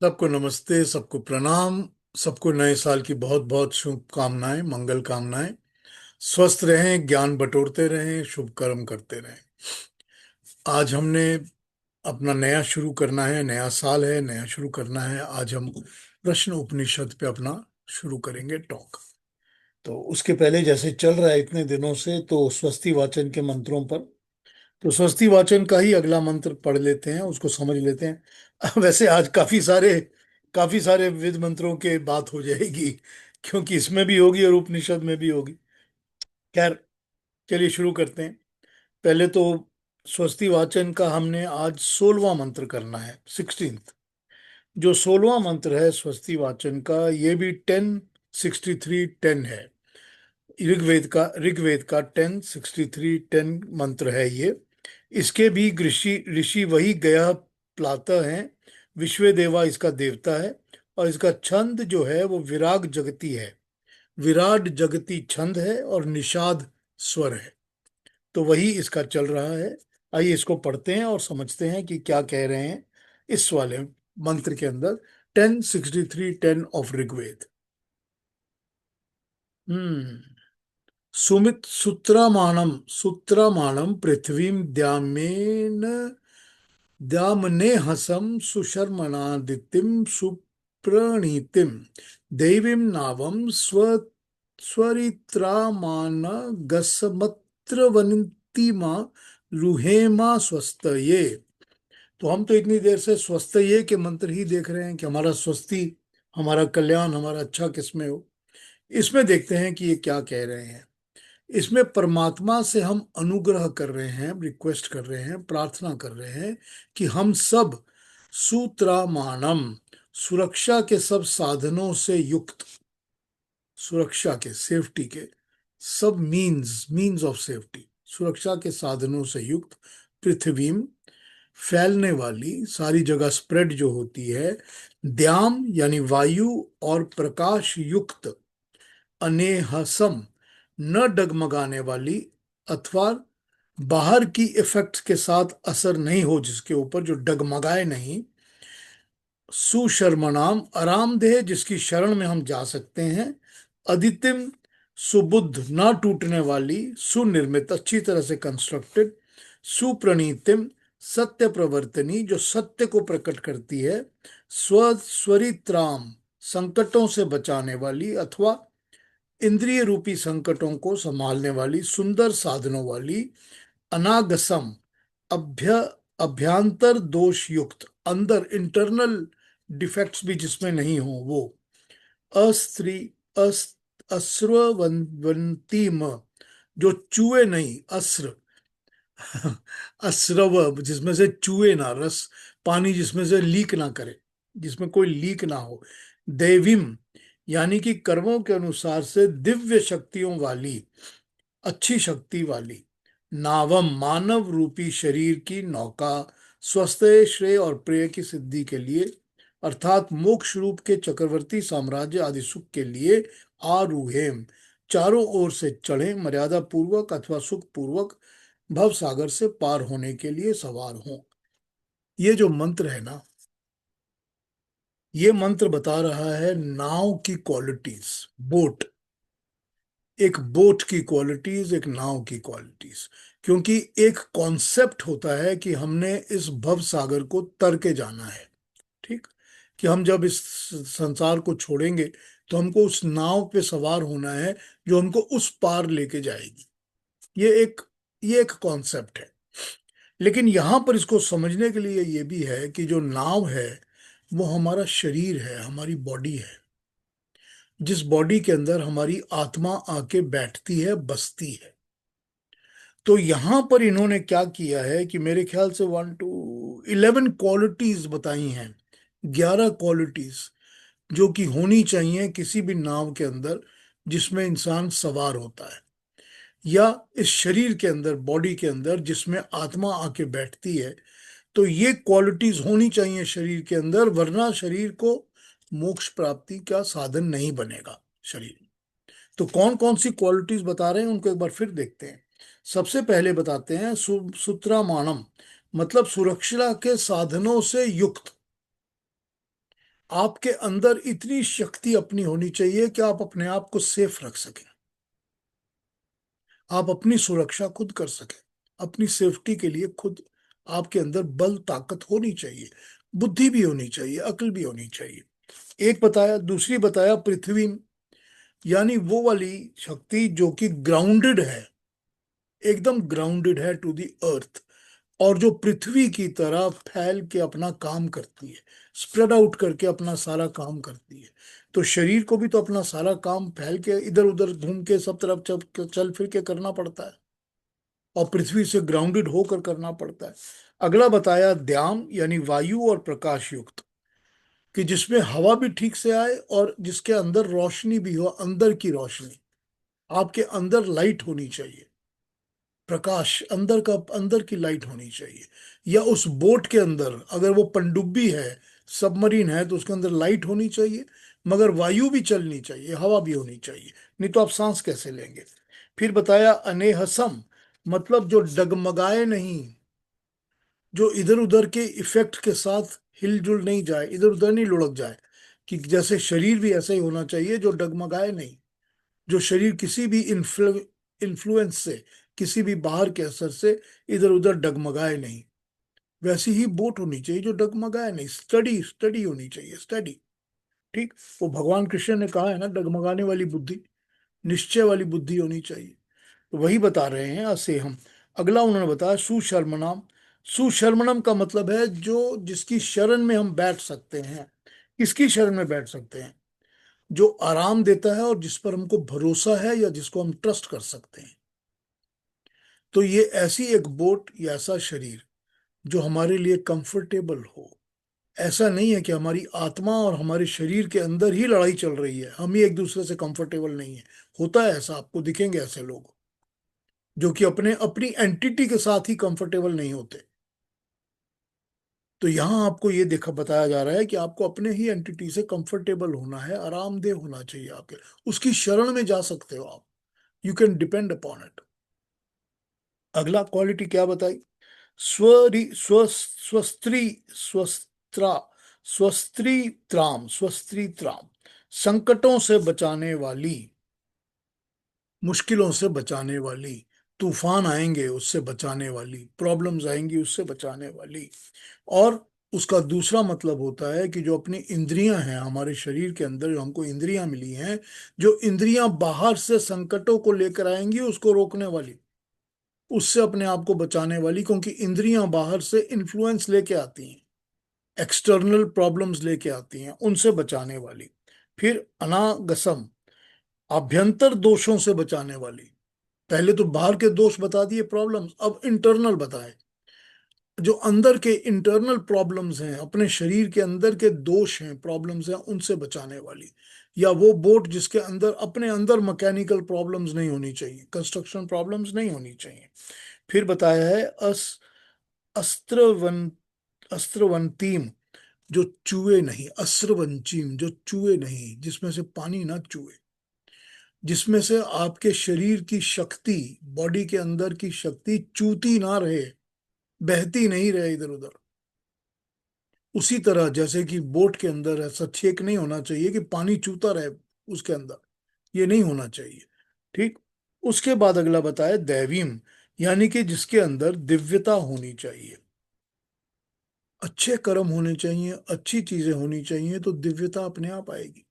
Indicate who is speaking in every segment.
Speaker 1: सबको नमस्ते, सबको प्रणाम। सबको नए साल की बहुत बहुत शुभकामनाएं, मंगल कामनाएं। स्वस्थ रहें, ज्ञान बटोरते रहें, शुभ कर्म करते रहें। आज हमने अपना नया शुरू करना है, नया साल है, नया शुरू करना है। आज हम प्रश्न उपनिषद पे अपना शुरू करेंगे टॉक। तो उसके पहले जैसे चल रहा है इतने दिनों से, तो स्वस्ति वाचन के मंत्रों पर, तो स्वस्ति वाचन का ही अगला मंत्र पढ़ लेते हैं, उसको समझ लेते हैं। वैसे आज काफी सारे वेद मंत्रों के बात हो जाएगी, क्योंकि इसमें भी होगी और उपनिषद में भी होगी। खैर, चलिए शुरू करते हैं। पहले तो स्वस्ति वाचन का हमने आज 16वां मंत्र करना है, 16th। जो 16वां मंत्र है स्वस्ति वाचन का, ये भी 1063 10 है। ऋग्वेद का 1063 10 मंत्र है ये। इसके भी ऋषि ऋषि वही गया प्लाता है। विश्व देवा इसका देवता है। और इसका छंद जो है वो विराग जगती है। विराट जगती छंद है और निषाद स्वर है। तो वही इसका चल रहा है। आइए इसको पढ़ते हैं और समझते हैं कि क्या कह रहे हैं इस वाले मंत्र के अंदर। 1063 10 ऑफ ऋग्वेद। हम्म। सुमित सूत्रमाणम पृथ्वीं द्यामने हसम सुशर्मणादितिम सुप्रणीतिम दैवीं नावम स्वरित्रामानगसमत्रवन्तिमा रुहेमा स्वस्तये। तो हम तो इतनी देर से स्वस्तये के मंत्र ही देख रहे हैं कि हमारा स्वस्ति, हमारा कल्याण, हमारा अच्छा किसमें हो। इसमें देखते हैं कि ये क्या कह रहे हैं। इसमें परमात्मा से हम अनुग्रह कर रहे हैं, रिक्वेस्ट कर रहे हैं, प्रार्थना कर रहे हैं कि हम सब सूत्रमाणम, सुरक्षा के सब साधनों से युक्त, सुरक्षा के, सेफ्टी के सब मीन्स ऑफ सेफ्टी, सुरक्षा के साधनों से युक्त, पृथ्वी, फैलने वाली, सारी जगह स्प्रेड जो होती है, द्याम यानी वायु और प्रकाश युक्त, अनेहसम न डगमगाने वाली, अथवा बाहर की इफेक्ट्स के साथ असर नहीं हो, जिसके ऊपर जो डगमगाए नहीं, सुशर्मणाम आरामदेह, जिसकी शरण में हम जा सकते हैं, अदितिम सुबुद्ध, ना टूटने वाली, सुनिर्मित अच्छी तरह से कंस्ट्रक्टेड, सुप्रणीतिम सत्य प्रवर्तनी, जो सत्य को प्रकट करती है, स्वरित्राम संकटों से बचाने वाली, अथवा इंद्रिय रूपी संकटों को संभालने वाली, सुंदर साधनों वाली, अनागसम अभ्य अभ्यांतर दोष युक्त, अंदर इंटरनल डिफेक्ट्स भी जिसमें नहीं हो वो, अस्त्री अस अस्रवंतीम, जो चूहे नहीं, अस्र अस्रव जिसमें से चूहे ना, रस पानी जिसमें से लीक ना करे, जिसमें कोई लीक ना हो, देवीम यानी कि कर्मों के अनुसार से दिव्य शक्तियों वाली, अच्छी शक्ति वाली, नावम मानव रूपी शरीर की नौका, स्वस्थ, श्रेय और प्रेय की सिद्धि के लिए, अर्थात मोक्ष रूप के चक्रवर्ती साम्राज्य आदि सुख के लिए, आरूहेम चारों ओर से चढ़े, मर्यादा पूर्वक अथवा सुख पूर्वक भव सागर से पार होने के लिए सवार हों। ये जो मंत्र है ना, ये मंत्र बता रहा है नाव की क्वालिटीज। बोट, एक बोट की क्वालिटीज, एक नाव की क्वालिटीज। क्योंकि एक कॉन्सेप्ट होता है कि हमने इस भव सागर को तर के जाना है। ठीक, कि हम जब इस संसार को छोड़ेंगे तो हमको उस नाव पे सवार होना है जो हमको उस पार लेके जाएगी। ये एक ये एक कॉन्सेप्ट है। लेकिन यहां पर इसको समझने के लिए ये भी है कि जो नाव है वो हमारा शरीर है, हमारी बॉडी है, जिस बॉडी के अंदर हमारी आत्मा आके बैठती है, बसती है। तो यहां पर इन्होंने क्या किया है कि मेरे ख्याल से 1 to 11 क्वालिटीज बताई हैं, 11 क्वालिटीज जो कि होनी चाहिए किसी भी नाव के अंदर जिसमें इंसान सवार होता है, या इस शरीर के अंदर, बॉडी के अंदर जिसमें आत्मा आके बैठती है। तो ये क्वालिटीज होनी चाहिए शरीर के अंदर, वरना शरीर को मोक्ष प्राप्ति का साधन नहीं बनेगा शरीर। तो कौन कौन सी क्वालिटीज बता रहे हैं उनको एक बार फिर देखते हैं। सबसे पहले बताते हैं सुत्रामाणम, मतलब सुरक्षा के साधनों से युक्त। आपके अंदर इतनी शक्ति अपनी होनी चाहिए कि आप अपने आप को सेफ रख सकें, आप अपनी सुरक्षा खुद कर सकें, अपनी सेफ्टी के लिए खुद आपके अंदर बल ताकत होनी चाहिए, बुद्धि भी होनी चाहिए, अक्ल भी होनी चाहिए। एक बताया, दूसरी बताया पृथ्वी, यानी वो वाली शक्ति जो कि ग्राउंडेड है, एकदम ग्राउंडेड है टू दी अर्थ, और जो पृथ्वी की तरह फैल के अपना काम करती है, स्प्रेड आउट करके अपना सारा काम करती है। तो शरीर को भी तो अपना सारा काम फैल के इधर उधर घूम के सब तरफ चल फिर के करना पड़ता है, और पृथ्वी से ग्राउंडेड होकर करना पड़ता है। अगला बताया द्याम, यानी वायु और प्रकाश युक्त, कि जिसमें हवा भी ठीक से आए और जिसके अंदर रोशनी भी हो, अंदर की रोशनी, आपके अंदर लाइट होनी चाहिए, प्रकाश अंदर का, अंदर की लाइट होनी चाहिए। या उस बोट के अंदर अगर वो पनडुब्बी है, सबमरीन है, तो उसके अंदर लाइट होनी चाहिए, मगर वायु भी चलनी चाहिए, हवा भी होनी चाहिए, नहीं तो आप सांस कैसे लेंगे। फिर बताया अनेहसम, मतलब जो डगमगाए नहीं, जो इधर उधर के इफेक्ट के साथ हिलजुल नहीं जाए, इधर उधर नहीं लुढ़क जाए, कि जैसे शरीर भी ऐसा ही होना चाहिए जो डगमगाए नहीं, जो शरीर किसी भी इन्फ्लुएंस से, किसी भी बाहर के असर से इधर उधर डगमगाए नहीं। वैसी ही बोट होनी चाहिए जो डगमगाए नहीं, स्टडी स्टडी होनी चाहिए, स्टडी। ठीक, वो भगवान कृष्ण ने कहा है ना, डगमगाने वाली बुद्धि, निश्चय वाली बुद्धि होनी चाहिए। तो वही बता रहे हैं असे हम। अगला उन्होंने बताया सुशर्मणाम। सुशर्मणम का मतलब है जो, जिसकी शरण में हम बैठ सकते हैं। किसकी शरण में बैठ सकते हैं? जो आराम देता है और जिस पर हमको भरोसा है या जिसको हम ट्रस्ट कर सकते हैं। तो ये ऐसी एक बोट या ऐसा शरीर जो हमारे लिए कंफर्टेबल हो। ऐसा नहीं है कि हमारी आत्मा और हमारे शरीर के अंदर ही लड़ाई चल रही है, हम ही एक दूसरे से कंफर्टेबल नहीं है। होता है ऐसा, आपको दिखेंगे ऐसे लोग जो कि अपने अपनी एंटिटी के साथ ही कंफर्टेबल नहीं होते। तो यहाँ आपको ये देखा बताया जा रहा है कि आपको अपने ही एंटिटी से कंफर्टेबल होना है, आरामदेह होना चाहिए आपके, उसकी शरण में जा सकते हो आप, you can depend upon it. अगला क्वालिटी क्या बताई? स्वरी स्व स्वस्त्री स्वस्त्रा स्वस्त्री त्राम, स्वस्त्री त्राम, संकटों से बचाने वाली, मुश्किलों से बचाने वाली, तूफान आएंगे उससे बचाने वाली, प्रॉब्लम्स आएंगी उससे बचाने वाली। और उसका दूसरा मतलब होता है कि जो अपनी इंद्रियां हैं हमारे शरीर के अंदर, जो हमको इंद्रियां मिली हैं, जो इंद्रियां बाहर से संकटों को लेकर आएंगी उसको रोकने वाली, उससे अपने आप को बचाने वाली, क्योंकि इंद्रियां बाहर से इन्फ्लुएंस लेके आती हैं, एक्सटर्नल प्रॉब्लम्स लेके आती हैं, उनसे बचाने वाली। फिर अनागसम, आभ्यंतर दोषों से बचाने वाली। पहले तो बाहर के दोष बता दिए, प्रॉब्लम्स, अब इंटरनल बताए, जो अंदर के इंटरनल प्रॉब्लम्स हैं, अपने शरीर के अंदर के दोष हैं, प्रॉब्लम्स हैं, उनसे बचाने वाली। या वो बोट जिसके अंदर अपने अंदर मैकेनिकल प्रॉब्लम्स नहीं होनी चाहिए, कंस्ट्रक्शन प्रॉब्लम्स नहीं होनी चाहिए। फिर बताया है अस्त्रवन अस्त्रवंतीम, जो चूहे नहीं, अस्त्रवंचीम, जो चूहे नहीं, जिसमें से पानी ना चूहे, जिसमें से आपके शरीर की शक्ति, बॉडी के अंदर की शक्ति चूती ना रहे, बहती नहीं रहे इधर उधर। उसी तरह जैसे कि बोट के अंदर ऐसा छेक नहीं होना चाहिए कि पानी चूता रहे उसके अंदर, ये नहीं होना चाहिए। ठीक। उसके बाद अगला बताया दैवीम, यानी कि जिसके अंदर दिव्यता होनी चाहिए, अच्छे कर्म होने चाहिए, अच्छी चीजें होनी चाहिए, तो दिव्यता अपने आप आएगी।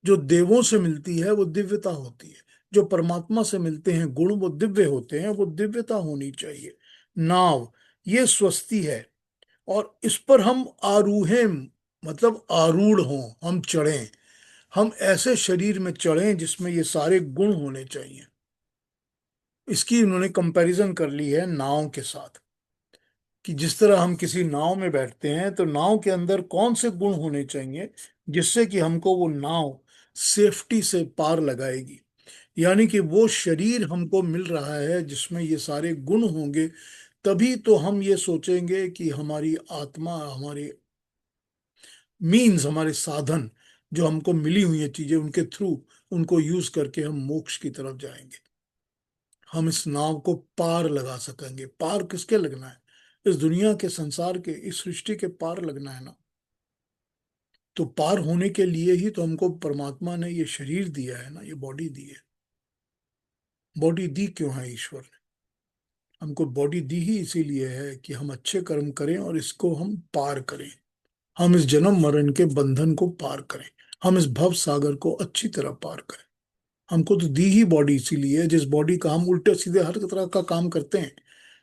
Speaker 1: जो देवों से मिलती है वो दिव्यता होती है, जो परमात्मा से मिलते हैं गुण वो दिव्य होते हैं, वो दिव्यता होनी चाहिए। नाव, ये स्वस्ति है, और इस पर हम आरूहें, मतलब आरूढ़ हों, हम चढ़ें, हम ऐसे शरीर में चढ़ें जिसमें ये सारे गुण होने चाहिए। इसकी उन्होंने कंपैरिजन कर ली है नाव के साथ, कि जिस तरह हम किसी नाव में बैठते हैं तो नाव के अंदर कौन से गुण होने चाहिए जिससे कि हमको वो नाव सेफ्टी से पार लगाएगी। यानी कि वो शरीर हमको मिल रहा है जिसमें ये सारे गुण होंगे, तभी तो हम ये सोचेंगे कि हमारी आत्मा, हमारी मीन्स, हमारे साधन, जो हमको मिली हुई है चीजें, उनके थ्रू, उनको यूज करके हम मोक्ष की तरफ जाएंगे, हम इस नाव को पार लगा सकेंगे। पार किसके लगना है? इस दुनिया के, संसार के, इस सृष्टि के पार लगना है ना। तो पार होने के लिए ही तो हमको परमात्मा ने ये शरीर दिया है ना, ये बॉडी दी है। बॉडी दी क्यों है ईश्वर ने? हमको बॉडी दी ही इसीलिए है कि हम अच्छे कर्म करें और इसको हम पार करें, हम इस जन्म मरण के बंधन को पार करें, हम इस भव सागर को अच्छी तरह पार करें। हमको तो दी ही बॉडी इसीलिए है, जिस बॉडी का हम उल्टे सीधे हर तरह का काम करते हैं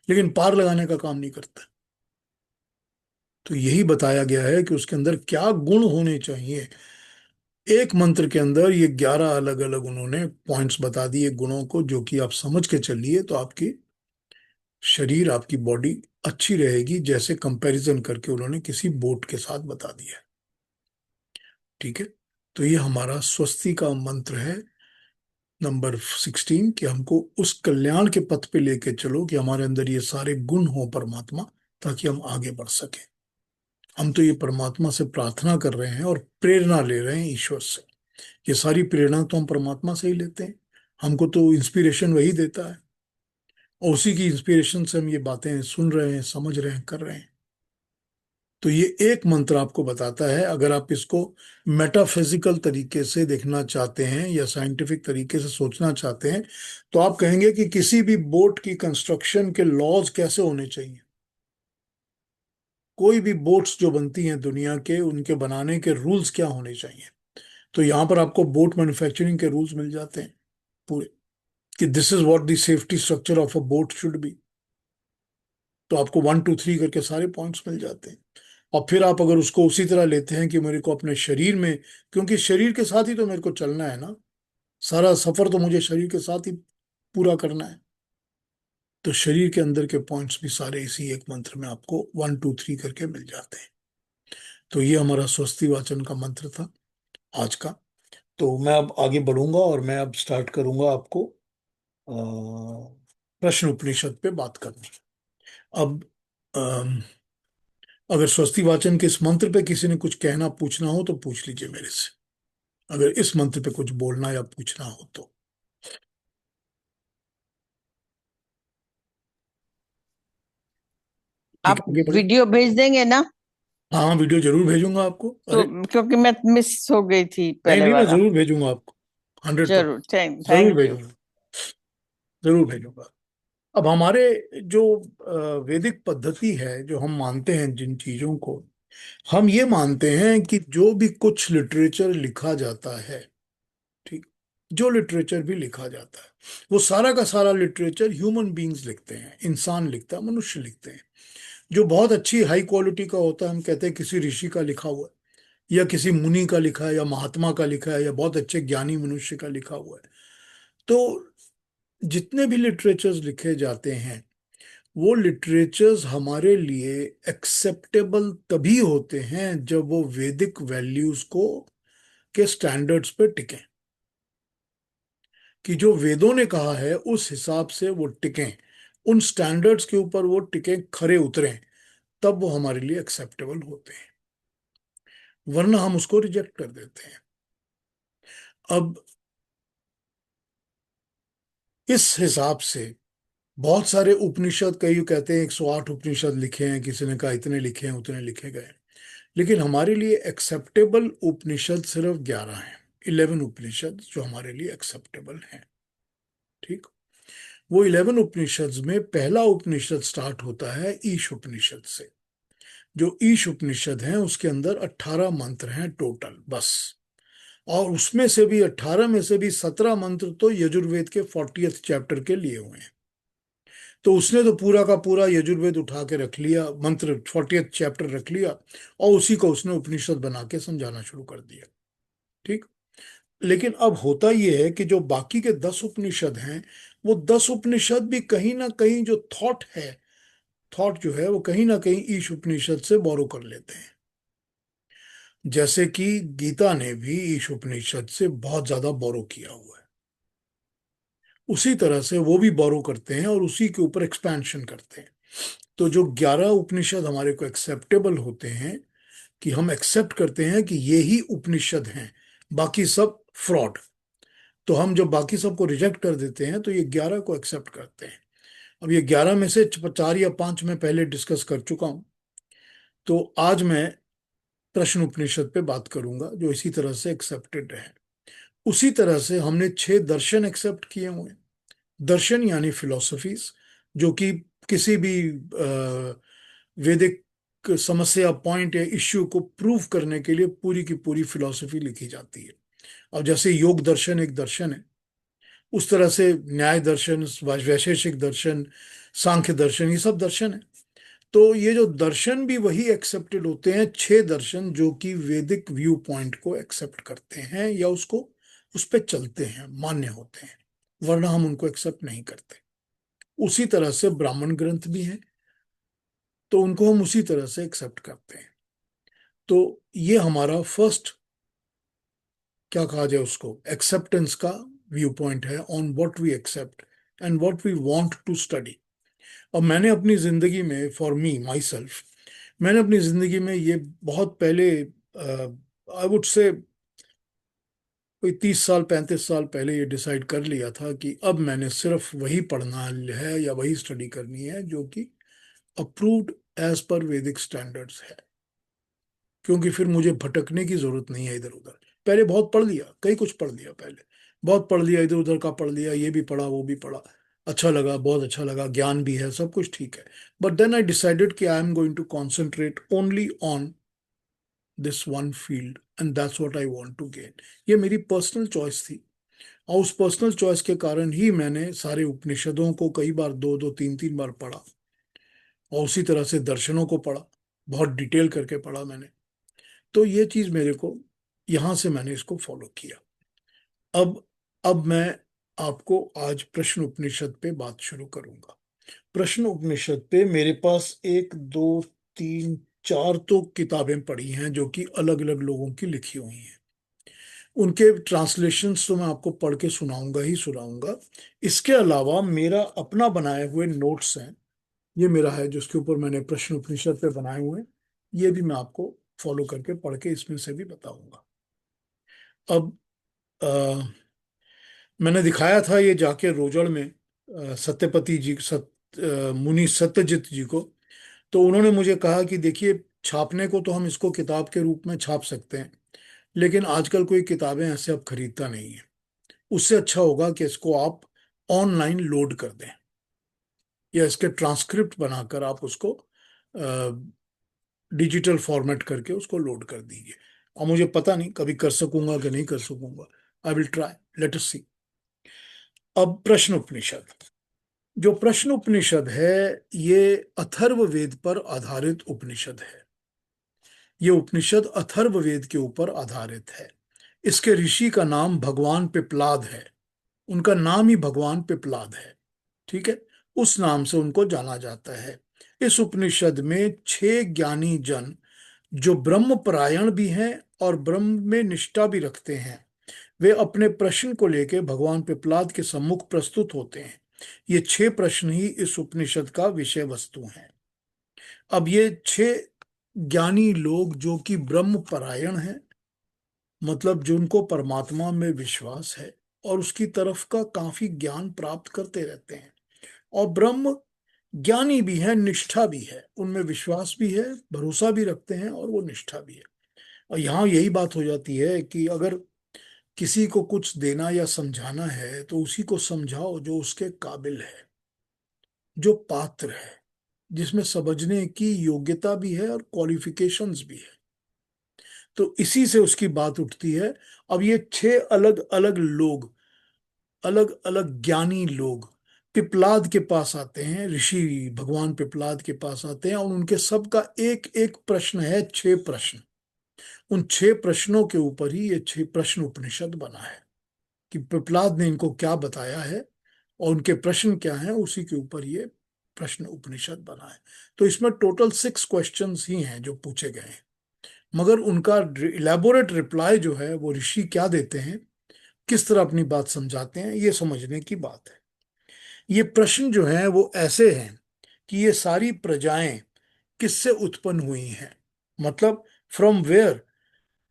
Speaker 1: लेकिन पार लगाने का काम नहीं करते। तो यही बताया गया है कि उसके अंदर क्या गुण होने चाहिए। एक मंत्र के अंदर ये 11 अलग अलग उन्होंने पॉइंट्स बता दिए गुणों को, जो कि आप समझ के चलिए तो आपकी शरीर, आपकी बॉडी अच्छी रहेगी, जैसे कंपैरिजन करके उन्होंने किसी बोट के साथ बता दिया। ठीक है। तो ये हमारा स्वस्ति का मंत्र है नंबर 16, कि हमको उस कल्याण के पथ पे लेके चलो कि हमारे अंदर ये सारे गुण हो परमात्मा, ताकि हम आगे बढ़ सके। हम तो ये परमात्मा से प्रार्थना कर रहे हैं और प्रेरणा ले रहे हैं ईश्वर से। ये सारी प्रेरणा तो हम परमात्मा से ही लेते हैं, हमको तो इंस्पिरेशन वही देता है, और उसी की इंस्पिरेशन से हम ये बातें सुन रहे हैं, समझ रहे हैं, कर रहे हैं। तो ये एक मंत्र आपको बताता है। अगर आप इसको मेटाफिजिकल तरीके से देखना चाहते हैं या साइंटिफिक तरीके से सोचना चाहते हैं, तो आप कहेंगे कि किसी भी बोट की कंस्ट्रक्शन के लॉज कैसे होने चाहिए। कोई भी बोट्स जो बनती हैं दुनिया के, उनके बनाने के रूल्स क्या होने चाहिए। तो यहाँ पर आपको बोट मैन्युफैक्चरिंग के रूल्स मिल जाते हैं पूरे, कि this is what the safety structure of a boat should be. तो आपको 1 2 3 करके सारे पॉइंट्स मिल जाते हैं। और फिर आप अगर उसको उसी तरह लेते हैं कि मेरे को अपने शरीर में, क्योंकि शरीर के साथ ही तो मेरे को चलना है ना, सारा सफर तो मुझे शरीर के साथ ही पूरा करना है। तो शरीर के अंदर के पॉइंट्स भी सारे इसी एक मंत्र में आपको 1 2 3 करके मिल जाते हैं। तो ये हमारा स्वस्ति वाचन का मंत्र था आज का। तो मैं अब आगे बढ़ूंगा और मैं अब स्टार्ट करूंगा आपको प्रश्न उपनिषद पे बात करनी। अब अम, अगर स्वस्ति वाचन के इस मंत्र पे किसी ने कुछ कहना पूछना हो तो पूछ लीजिए मेरे से, अगर इस मंत्र पे कुछ बोलना या पूछना हो तो। ठीक
Speaker 2: आप
Speaker 1: है, आगे बढ़े।
Speaker 2: वीडियो भेज देंगे ना?
Speaker 1: हाँ हाँ, वीडियो जरूर भेजूंगा आपको।
Speaker 2: तो
Speaker 1: अरे
Speaker 2: क्योंकि मैं मिस हो गई थी
Speaker 1: नहीं
Speaker 2: पहले
Speaker 1: नहीं, मैं
Speaker 2: वाला।
Speaker 1: जरूर भेजूंगा आपको, 100%।
Speaker 2: जरूर,
Speaker 1: जरूर
Speaker 2: थैंक यू।
Speaker 1: भेजूंगा, जरूर भेजूंगा। अब हमारे जो वैदिक पद्धति है, जो हम मानते हैं जिन चीजों को, हम ये मानते हैं कि जो भी कुछ लिटरेचर लिखा जाता है, ठीक, जो लिटरेचर भी लिखा जाता है, वो सारा का सारा लिटरेचर ह्यूमन बीइंग्स लिखते हैं, इंसान लिखता है, मनुष्य लिखते हैं। जो बहुत अच्छी हाई क्वालिटी का होता है, हम कहते हैं किसी ऋषि का लिखा हुआ है, या किसी मुनि का लिखा है, या महात्मा का लिखा है, या बहुत अच्छे ज्ञानी मनुष्य का लिखा हुआ है। तो जितने भी लिटरेचर्स लिखे जाते हैं, वो लिटरेचर्स हमारे लिए एक्सेप्टेबल तभी होते हैं जब वो वैदिक वैल्यूज को के स्टैंडर्ड्स पे टिकें, कि जो वेदों ने कहा है उस हिसाब से वो टिकें, उन स्टैंडर्ड्स के ऊपर वो टिकें, खरे उतरें, तब वो हमारे लिए एक्सेप्टेबल होते हैं, वरना हम उसको रिजेक्ट कर देते हैं। अब इस हिसाब से बहुत सारे उपनिषद, कई कहते हैं 108 उपनिषद लिखे हैं, किसी ने कहा इतने लिखे हैं, उतने लिखे गए, लेकिन हमारे लिए एक्सेप्टेबल उपनिषद सिर्फ 11 हैं। 11 उपनिषद जो हमारे लिए एक्सेप्टेबल हैं। ठीक। वो 11 उपनिषद में पहला उपनिषद स्टार्ट होता है ईश उपनिषद से। जो ईश उपनिषद है उसके अंदर 18 मंत्र हैं टोटल, बस। और उसमें से भी 18 में से भी 17 मंत्र तो यजुर्वेद के 40th चैप्टर के लिए हुए हैं। तो उसने तो पूरा का पूरा यजुर्वेद उठा के रख लिया, मंत्र 40th चैप्टर रख लिया, और उसी को उसने उपनिषद बना के समझाना शुरू कर दिया। ठीक। लेकिन अब होता यह है कि जो बाकी के 10 उपनिषद हैं, वो 10 उपनिषद भी कहीं ना कहीं जो थॉट है, थॉट जो है वो कहीं ना कहीं ईश उपनिषद से बोरो कर लेते हैं। जैसे कि गीता ने भी ईश उपनिषद से बहुत ज्यादा बोरो किया हुआ है, उसी तरह से वो भी बोरो करते हैं और उसी के ऊपर एक्सपेंशन करते हैं। तो जो 11 उपनिषद हमारे को एक्सेप्टेबल होते हैं, कि हम एक्सेप्ट करते हैं कि ये ही उपनिषद हैं, बाकी सब फ्रॉड। तो हम जब बाकी सबको रिजेक्ट कर देते हैं तो ये 11 को एक्सेप्ट करते हैं। अब ये 11 में से 4 या 5 मैं पहले डिस्कस कर चुका हूं। तो आज मैं प्रश्न उपनिषद पे बात करूंगा जो इसी तरह से एक्सेप्टेड है। उसी तरह से हमने 6 दर्शन एक्सेप्ट किए हुए हैं। दर्शन यानी फिलोसफीज, जो कि किसी भी वैदिक समस्या, पॉइंट या इश्यू को प्रूव करने के लिए पूरी की पूरी फिलोसफी लिखी जाती है। अब जैसे योग दर्शन एक दर्शन है, उस तरह से न्याय दर्शन, वैशेषिक दर्शन, सांख्य दर्शन, ये सब दर्शन है। तो ये जो दर्शन भी वही एक्सेप्टेड होते हैं, 6 दर्शन, जो कि वैदिक व्यू पॉइंट को एक्सेप्ट करते हैं या उसको उस पर चलते हैं, मान्य होते हैं, वरना हम उनको एक्सेप्ट नहीं करते। उसी तरह से ब्राह्मण ग्रंथ भी हैं, तो उनको हम उसी तरह से एक्सेप्ट करते हैं। तो ये हमारा फर्स्ट, क्या कहा जाए उसको, एक्सेप्टेंस का व्यू पॉइंट है on what we accept and what we want to study. अब मैंने अपनी जिंदगी में, फॉर मी माई सेल्फ, मैंने अपनी जिंदगी में ये बहुत पहले, आई वुड से कोई 30 साल 35 साल पहले ये डिसाइड कर लिया था कि अब मैंने सिर्फ वही पढ़ना है या वही स्टडी करनी है जो कि अप्रूव्ड एज पर वैदिक स्टैंडर्ड्स है, क्योंकि फिर मुझे भटकने की जरूरत नहीं है इधर उधर। पहले बहुत पढ़ लिया, कई कुछ पढ़ लिया, पहले बहुत पढ़ लिया, इधर उधर का पढ़ लिया, ये भी पढ़ा वो भी पढ़ा, अच्छा लगा, बहुत अच्छा लगा, ज्ञान भी है, सब कुछ ठीक है। बट देन आई डिसाइडेड कि I am going to concentrate only on this one field and that's what I want to gain. ये मेरी पर्सनल चॉइस थी, और उस पर्सनल चॉइस के कारण ही मैंने सारे उपनिषदों को कई बार, दो दो तीन तीन बार पढ़ा, और उसी तरह से दर्शनों को पढ़ा, बहुत डिटेल करके पढ़ा मैंने। तो ये चीज मेरे को, यहां से मैंने इसको फॉलो किया। अब अब मैं आपको आज प्रश्न उपनिषद पे बात शुरू करूंगा। प्रश्न उपनिषद पे मेरे पास एक दो तीन चार तो किताबें पढ़ी हैं जो कि अलग अलग लोगों की लिखी हुई हैं। उनके ट्रांसलेशंस तो मैं आपको पढ़ के सुनाऊंगा ही सुनाऊंगा। इसके अलावा मेरा अपना बनाए हुए नोट्स हैं, ये मेरा है जिसके ऊपर मैंने प्रश्न उपनिषद पे बनाए हुए हैं, ये भी मैं आपको फॉलो करके पढ़ के इसमें से भी बताऊंगा। अब अ, मैंने दिखाया था ये जाके रोजड़ में, सत्यपति जी, मुनि सत्यजित जी को। तो उन्होंने मुझे कहा कि देखिए, छापने को तो हम इसको किताब के रूप में छाप सकते हैं, लेकिन आजकल कोई किताबें ऐसे अब खरीदता नहीं है। उससे अच्छा होगा कि इसको आप ऑनलाइन लोड कर दें, या इसके ट्रांसक्रिप्ट बनाकर आप उसको डिजिटल फॉर्मेट करके उसको लोड कर दीजिए। और मुझे पता नहीं कभी कर सकूंगा कि नहीं कर सकूंगा, I will try, let us see. अब प्रश्न उपनिषद, जो प्रश्न उपनिषद है, ये अथर्व वेद पर आधारित उपनिषद है। ये उपनिषद अथर्व वेद के ऊपर आधारित है। इसके ऋषि का नाम भगवान पिपलाद है, उनका नाम ही भगवान पिपलाद है, ठीक है, उस नाम से उनको जाना जाता है। इस उपनिषद में 6 ज्ञानी जन, जो ब्रह्म परायण भी हैं और ब्रह्म में निष्ठा भी रखते हैं, वे अपने प्रश्न को लेकर भगवान पिपलाद के सम्मुख प्रस्तुत होते हैं। ये 6 प्रश्न ही इस उपनिषद का विषय वस्तु हैं। अब ये 6 ज्ञानी लोग जो कि ब्रह्म परायण हैं, मतलब जिनको परमात्मा में विश्वास है और उसकी तरफ का काफी ज्ञान प्राप्त करते रहते हैं, और ब्रह्म ज्ञानी भी है, निष्ठा भी है, उनमें विश्वास भी है, भरोसा भी रखते हैं, और वो निष्ठा भी है। और यहाँ यही बात हो जाती है कि अगर किसी को कुछ देना या समझाना है तो उसी को समझाओ जो उसके काबिल है, जो पात्र है, जिसमें समझने की योग्यता भी है और क्वालिफिकेशंस भी है। तो इसी से उसकी बात उठती है। अब ये 6 अलग अलग लोग, अलग अलग ज्ञानी लोग पिपलाद के पास आते हैं, ऋषि भगवान पिपलाद के पास आते हैं, और उनके सबका एक एक प्रश्न है, 6 प्रश्न। उन 6 प्रश्नों के ऊपर ही ये 6 प्रश्न उपनिषद बना है, कि पिपलाद ने इनको क्या बताया है और उनके प्रश्न क्या हैं, उसी के ऊपर ये प्रश्न उपनिषद बना है। तो इसमें टोटल 6 क्वेश्चंस ही हैं जो पूछे गए हैं, मगर उनका इलेबोरेट रिप्लाई जो है, वो ऋषि क्या देते हैं, किस तरह अपनी बात समझाते हैं, ये समझने की बात है। ये प्रश्न जो हैं वो ऐसे हैं कि ये सारी प्रजाएं किससे उत्पन्न हुई हैं, मतलब from where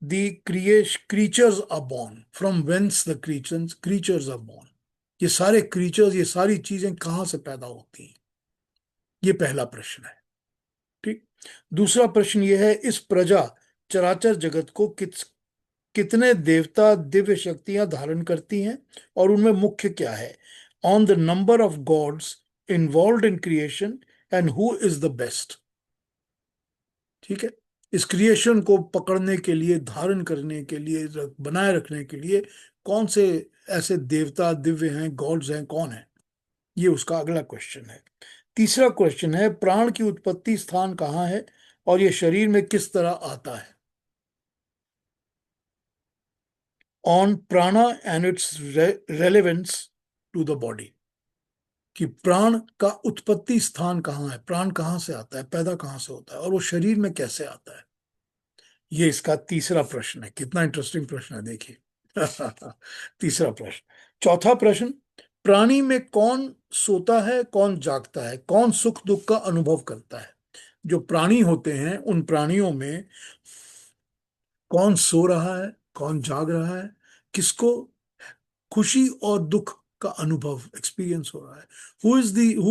Speaker 1: the creatures are born, from whence the creatures are born. ये सारे क्रीचर्स, ये सारी चीजें कहाँ से पैदा होती हैं, ये पहला प्रश्न है। ठीक। दूसरा प्रश्न ये है, इस प्रजा चराचर जगत को कितने देवता दिव्य शक्तियां धारण करती हैं और उनमें मुख्य क्या है? On the number of gods involve in creation and who is the best. ठीक है, इस क्रिएशन को पकड़ने के लिए, धारण करने के लिए, बनाए रखने के लिए कौन से ऐसे देवता दिव्य हैं, गॉड्स हैं, कौन है? ये उसका अगला क्वेश्चन है। तीसरा क्वेश्चन है, प्राण की उत्पत्ति स्थान कहाँ है और ये शरीर में किस तरह आता है? On prana and its relevance to the body, कि प्राण का उत्पत्ति स्थान कहाँ है, प्राण कहाँ से आता है, पैदा कहाँ से होता है, और वो शरीर में कैसे आता है। ये इसका तीसरा प्रश्न है। कितना इंटरेस्टिंग प्रश्न है, देखिए। तीसरा प्रश्न। चौथा प्रश्न, प्राणी में कौन सोता है, कौन जागता है, कौन सुख दुख का अनुभव करता है? जो प्राणी होते हैं उन प्राणियों में कौन सो रहा है, कौन जाग रहा है, किसको खुशी और दुख का अनुभव, एक्सपीरियंस हो रहा है? Who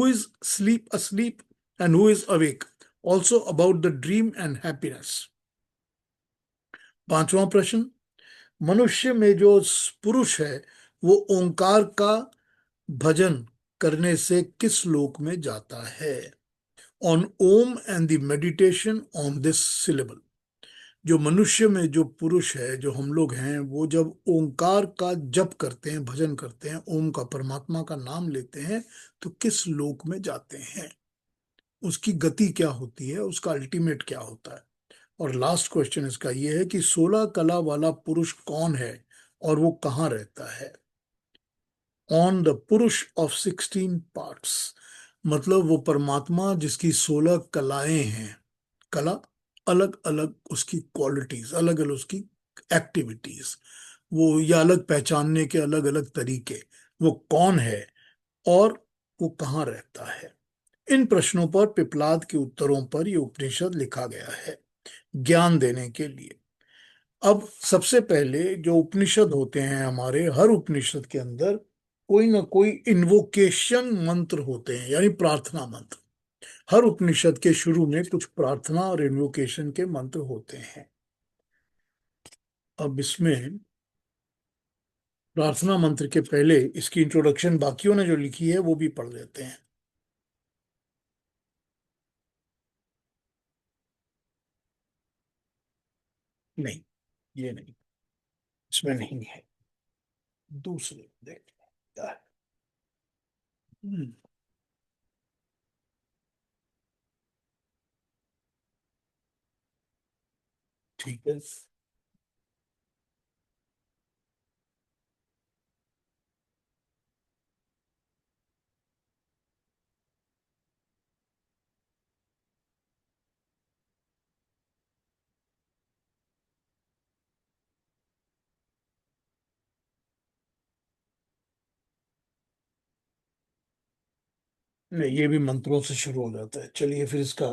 Speaker 1: is sleep asleep and who is awake, also about the dream and happiness. पांचवा प्रश्न, मनुष्य में जो पुरुष है वो ओंकार का भजन करने से किस लोक में जाता है? On ohm and the meditation on this syllable. जो मनुष्य में जो पुरुष है, जो हम लोग हैं, वो जब ओंकार का जप करते हैं, भजन करते हैं, ओम का, परमात्मा का नाम लेते हैं, तो किस लोक में जाते हैं, उसकी गति क्या होती है, उसका अल्टीमेट क्या होता है? और लास्ट क्वेश्चन इसका ये है कि 16 कला वाला पुरुष कौन है और वो कहाँ रहता है? ऑन द पुरुष ऑफ 16 पार्ट्स, मतलब वो परमात्मा जिसकी 16 कलाएं हैं। कला, अलग अलग उसकी क्वालिटीज, अलग अलग उसकी एक्टिविटीज, वो या अलग पहचानने के अलग अलग तरीके, वो कौन है और वो कहाँ रहता है? इन प्रश्नों पर, पिपलाद के उत्तरों पर ये उपनिषद लिखा गया है ज्ञान देने के लिए। अब सबसे पहले जो उपनिषद होते हैं हमारे, हर उपनिषद के अंदर कोई ना कोई इन्वोकेशन मंत्र होते हैं, यानी प्रार्थना मंत्र। हर उपनिषद के शुरू में कुछ प्रार्थना और इन्वोकेशन के मंत्र होते हैं। अब इसमें प्रार्थना मंत्र के पहले इसकी इंट्रोडक्शन बाकियों ने जो लिखी है वो भी पढ़ लेते हैं। नहीं, ये नहीं, इसमें नहीं है, दूसरे देख क्या है। हम्म, ठीक है। नहीं, ये भी मंत्रों से शुरू हो जाता है। चलिए फिर इसका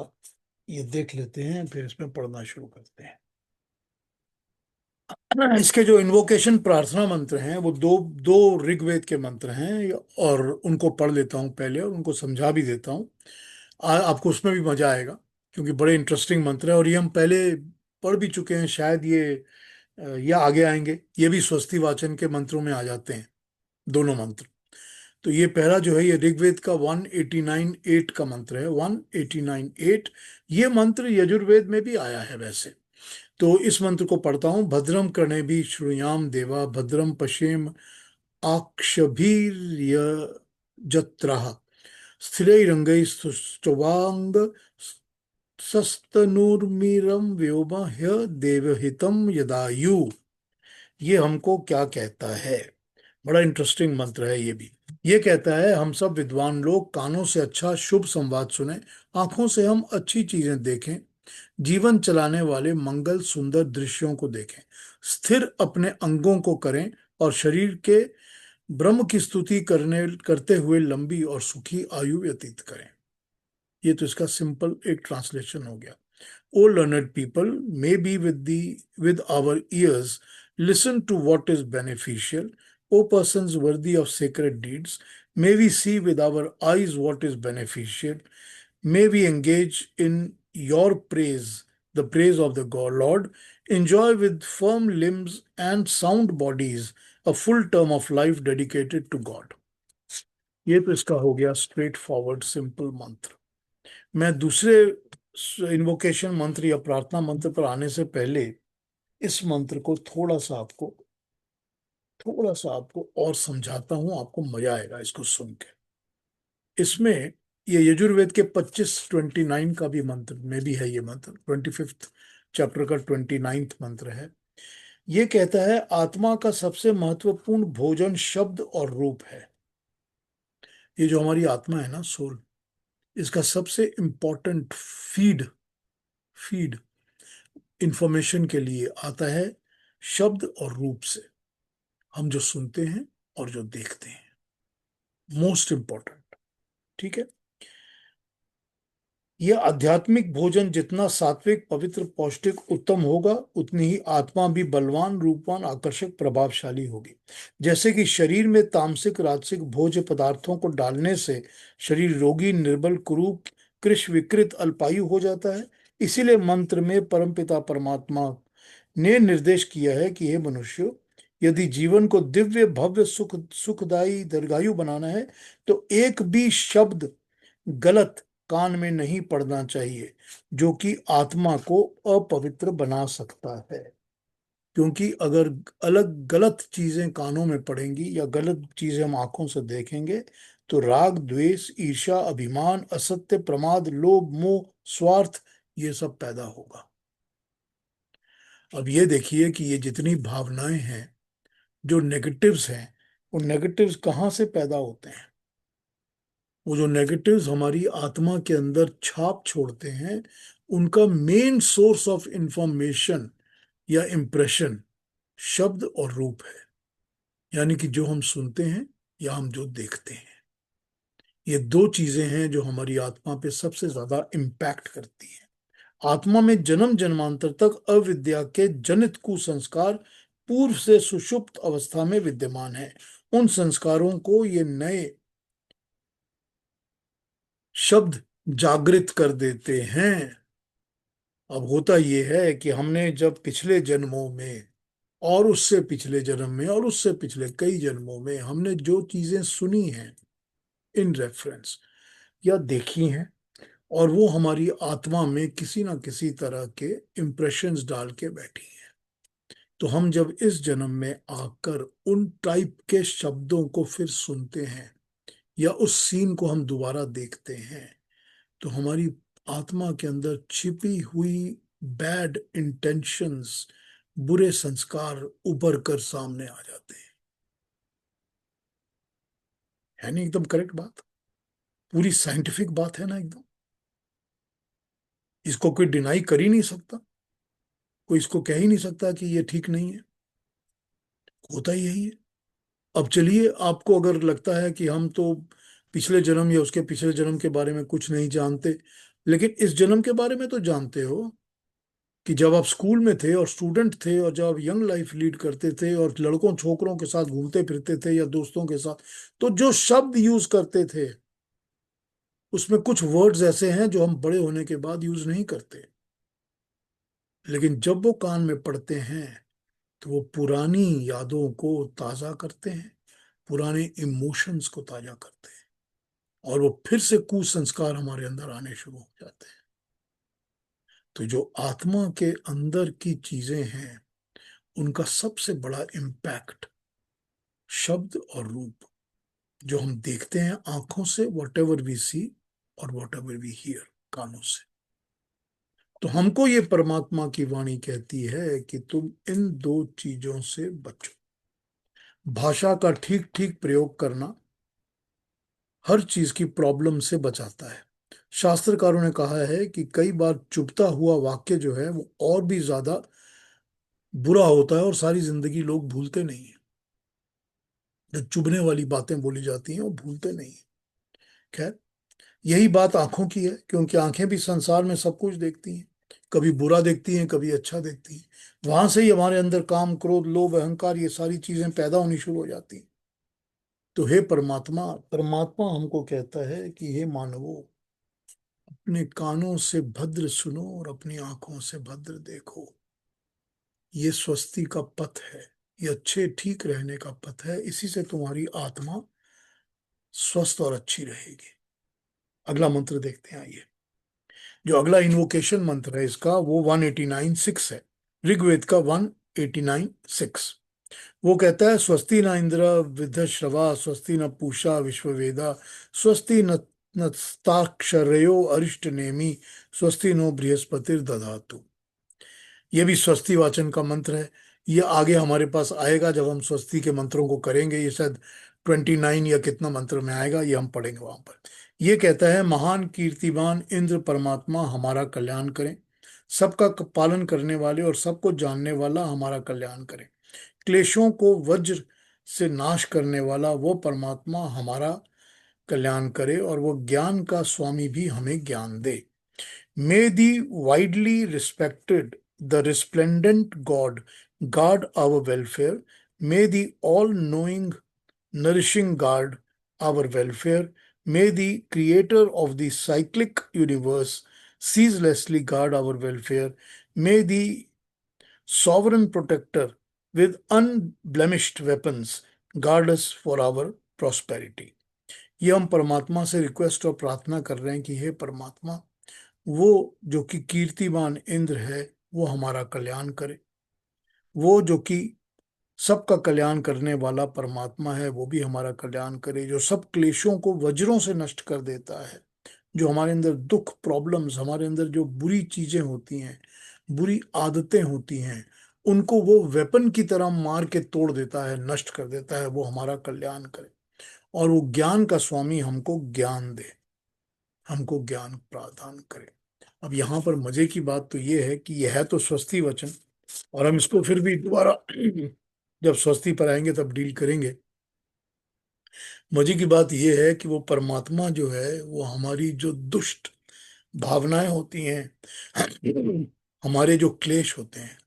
Speaker 1: ये देख लेते हैं, फिर इसमें पढ़ना शुरू करते हैं। इसके जो इन्वोकेशन प्रार्थना मंत्र हैं वो दो दो ऋग्वेद के मंत्र हैं, और उनको पढ़ लेता हूँ पहले और उनको समझा भी देता हूँ। आपको उसमें भी मजा आएगा, क्योंकि बड़े इंटरेस्टिंग मंत्र है और ये हम पहले पढ़ भी चुके हैं शायद। ये आगे आएंगे, ये भी स्वस्ति वाचन के मंत्रों में आ जाते हैं, दोनों मंत्र। तो ये पहला जो है, ये ऋग्वेद का 189:8 का मंत्र है, 189:8। ये मंत्र यजुर्वेद में भी आया है वैसे। तो इस मंत्र को पढ़ता हूं। भद्रम कर्णेभिः श्रूयाम देवा, भद्रम पश्येम आक्षभिर्यजत्राः, स्थिरैरङ्गैस्तुष्ट्वांग सस्तनूर्मिरं व्योम ह्य देवहितं यदायु। ये हमको क्या कहता है? बड़ा इंटरेस्टिंग मंत्र है ये भी। ये कहता है, हम सब विद्वान लोग कानों से अच्छा शुभ संवाद सुने, आंखों से हम अच्छी चीजें देखें, जीवन चलाने वाले मंगल सुंदर दृश्यों को देखें, स्थिर अपने अंगों को करें और शरीर के ब्रह्म की स्तुति करते हुए लंबी और सुखी आयु व्यतीत करें। ये तो इसका सिंपल एक ट्रांसलेशन हो गया। O learned people, may be with our ears listen to what is beneficial. O persons worthy of sacred deeds, may we see with our eyes what is beneficial. May we engage in your praise the praise of the God Lord, enjoy with firm limbs and sound bodies a full term of life dedicated to God. ये तो इसका हो गया straight forward simple मंत्र। मैं दूसरे invocation मंत्र या प्रार्थना मंत्र पर आने से पहले इस मंत्र को थोड़ा सा आपको और समझाता हूं, आपको मजा आएगा इसको सुन के। इसमें ये यजुर्वेद के 25-29 का भी मंत्र में भी है, ये मंत्र 25th चैप्टर का 29th मंत्र है। ये कहता है आत्मा का सबसे महत्वपूर्ण भोजन शब्द और रूप है। ये जो हमारी आत्मा है ना, सोल, इसका सबसे इंपॉर्टेंट फीड फीड इंफॉर्मेशन के लिए आता है शब्द और रूप से। हम जो सुनते हैं और जो देखते हैं, मोस्ट इंपॉर्टेंट। ठीक है। यह आध्यात्मिक भोजन जितना सात्विक, पवित्र, पौष्टिक, उत्तम होगा, उतनी ही आत्मा भी बलवान, रूपवान, आकर्षक, प्रभावशाली होगी। जैसे कि शरीर में तामसिक, राजसिक भोज्य पदार्थों को डालने से शरीर रोगी, निर्बल, कुरूप, कृश, विकृत, अल्पायु हो जाता है, इसीलिए मंत्र में परमपिता परमात्मा ने निर्देश किया है कि हे मनुष्य, यदि जीवन को दिव्य, भव्य, सुखदायी, दीर्घायु बनाना है तो एक भी शब्द गलत कान में नहीं पड़ना चाहिए जो कि आत्मा को अपवित्र बना सकता है। क्योंकि अगर अलग गलत चीजें कानों में पड़ेंगी या गलत चीजें हम आंखों से देखेंगे तो राग, द्वेष, ईर्ष्या, अभिमान, असत्य, प्रमाद, लोभ, मोह, स्वार्थ, ये सब पैदा होगा। अब ये देखिए कि ये जितनी भावनाएं हैं जो नेगेटिव्स हैं, वो नेगेटिव्स कहाँ से पैदा होते हैं? वो जो नेगेटिव्स हमारी आत्मा के अंदर छाप छोड़ते हैं, उनका मेन सोर्स ऑफ इंफॉर्मेशन या इंप्रेशन शब्द और रूप है। यानी कि जो हम सुनते हैं या हम जो देखते हैं, ये दो चीजें हैं जो हमारी आत्मा पे सबसे ज्यादा इम्पैक्ट करती हैं। आत्मा में जन्म जन्मांतर तक अविद्या के जनित कुसंस्कार पूर्व से सुषुप्त अवस्था में विद्यमान है। उन संस्कारों को ये नए शब्द जागृत कर देते हैं। अब होता यह है कि हमने जब पिछले जन्मों में और उससे पिछले जन्म में और उससे पिछले कई जन्मों में हमने जो चीजें सुनी हैं इन रेफरेंस या देखी हैं, और वो हमारी आत्मा में किसी ना किसी तरह के इम्प्रेशंस डाल के बैठी हैं, तो हम जब इस जन्म में आकर उन टाइप के शब्दों को फिर सुनते हैं या उस सीन को हम दोबारा देखते हैं, तो हमारी आत्मा के अंदर छिपी हुई बैड इंटेंशंस, बुरे संस्कार उभर कर सामने आ जाते हैं। है नहीं एकदम करेक्ट बात? पूरी साइंटिफिक बात है ना एकदम। इसको कोई डिनाई कर ही नहीं सकता, कोई इसको कह ही नहीं सकता कि ये ठीक नहीं है। होता ही यही है। अब चलिए, आपको अगर लगता है कि हम तो पिछले जन्म या उसके पिछले जन्म के बारे में कुछ नहीं जानते, लेकिन इस जन्म के बारे में तो जानते हो कि जब आप स्कूल में थे और स्टूडेंट थे और जब आप यंग लाइफ लीड करते थे और लड़कों छोकरों के साथ घूमते फिरते थे या दोस्तों के साथ, तो जो शब्द यूज करते थे उसमें कुछ वर्ड्स ऐसे हैं जो हम बड़े होने के बाद यूज नहीं करते, लेकिन जब वो कान में पड़ते हैं तो वो पुरानी यादों को ताजा करते हैं, पुराने इमोशंस को ताजा करते हैं, और वो फिर से कुसंस्कार हमारे अंदर आने शुरू हो जाते हैं। तो जो आत्मा के अंदर की चीजें हैं, उनका सबसे बड़ा इम्पैक्ट शब्द और रूप, जो हम देखते हैं आंखों से, वॉट एवर वी सी और वॉट एवर वी हियर, कानों से। तो हमको ये परमात्मा की वाणी कहती है कि तुम इन दो चीजों से बचो। भाषा का ठीक ठीक प्रयोग करना हर चीज की प्रॉब्लम से बचाता है। शास्त्रकारों ने कहा है कि कई बार चुभता हुआ वाक्य जो है वो और भी ज्यादा बुरा होता है और सारी जिंदगी लोग भूलते नहीं है। जो चुभने वाली बातें बोली जाती हैं वो भूलते नहीं है। खैर, यही बात आंखों की है, क्योंकि आंखें भी संसार में सब कुछ देखती हैं, कभी बुरा देखती हैं, कभी अच्छा देखती हैं। वहां से ही हमारे अंदर काम, क्रोध, लोभ, अहंकार, ये सारी चीजें पैदा होनी शुरू हो जाती हैं। तो हे परमात्मा, परमात्मा हमको कहता है कि हे मानवो, अपने कानों से भद्र सुनो और अपनी आंखों से भद्र देखो। ये स्वस्ति का पथ है, ये अच्छे ठीक रहने का पथ है, इसी से तुम्हारी आत्मा स्वस्थ और अच्छी रहेगी। अगला मंत्र देखते हैं, आइए। जो अगला इन्वोकेशन मंत्र है इसका, वो 189:6 है, ऋग्वेद का 189:6। वो कहता है, स्वस्ति न इंद्र विधश्रवा, स्वस्ति न पूषा विश्ववेदा, स्वस्ति न नस्ताक्षरयो अरिष्ट नेमि, स्वस्ति नो बृहस्पतिर दधातु। ये भी स्वस्ति वाचन का मंत्र है। ये आगे हमारे पास आएगा जब हम स्वस्ति के मंत्रों को करेंगे। ये शायद 29 या कितना मंत्र में आएगा, ये हम पढ़ेंगे वहां पर। ये कहता है, महान कीर्तिमान इंद्र परमात्मा हमारा कल्याण करें, सबका पालन करने वाले और सबको जानने वाला हमारा कल्याण करें। क्लेशों को वज्र से नाश करने वाला वो परमात्मा हमारा कल्याण करे, और वो ज्ञान का स्वामी भी हमें ज्ञान दे। May the widely respected, the resplendent God guard our welfare. May the all-knowing, nourishing guard our welfare. May the creator of the cyclic universe ceaselessly guard our welfare. May the sovereign protector with unblemished weapons guard us for our prosperity. ये हम परमात्मा से request और प्रार्थना कर रहे हैं कि हे परमात्मा, वो जो कि कीर्तिमान इंद्र है वो हमारा कल्याण करे। वो जो कि सबका कल्याण करने वाला परमात्मा है वो भी हमारा कल्याण करे। जो सब क्लेशों को वज्रों से नष्ट कर देता है, जो हमारे अंदर दुख प्रॉब्लम्स, हमारे अंदर जो बुरी चीजें होती हैं, बुरी आदतें होती हैं, उनको वो वेपन की तरह मार के तोड़ देता है, नष्ट कर देता है, वो हमारा कल्याण करे। और वो ज्ञान का स्वामी हमको ज्ञान दे, हमको ज्ञान प्रदान करे। अब यहाँ पर मजे की बात तो ये है कि यह है तो स्वस्ति वचन, और हम इसको फिर भी दोबारा जब स्वस्ति पर आएंगे तब डील करेंगे। मजे की बात ये है कि वो परमात्मा जो है वो हमारी जो दुष्ट भावनाएं होती हैं, हमारे जो क्लेश होते हैं,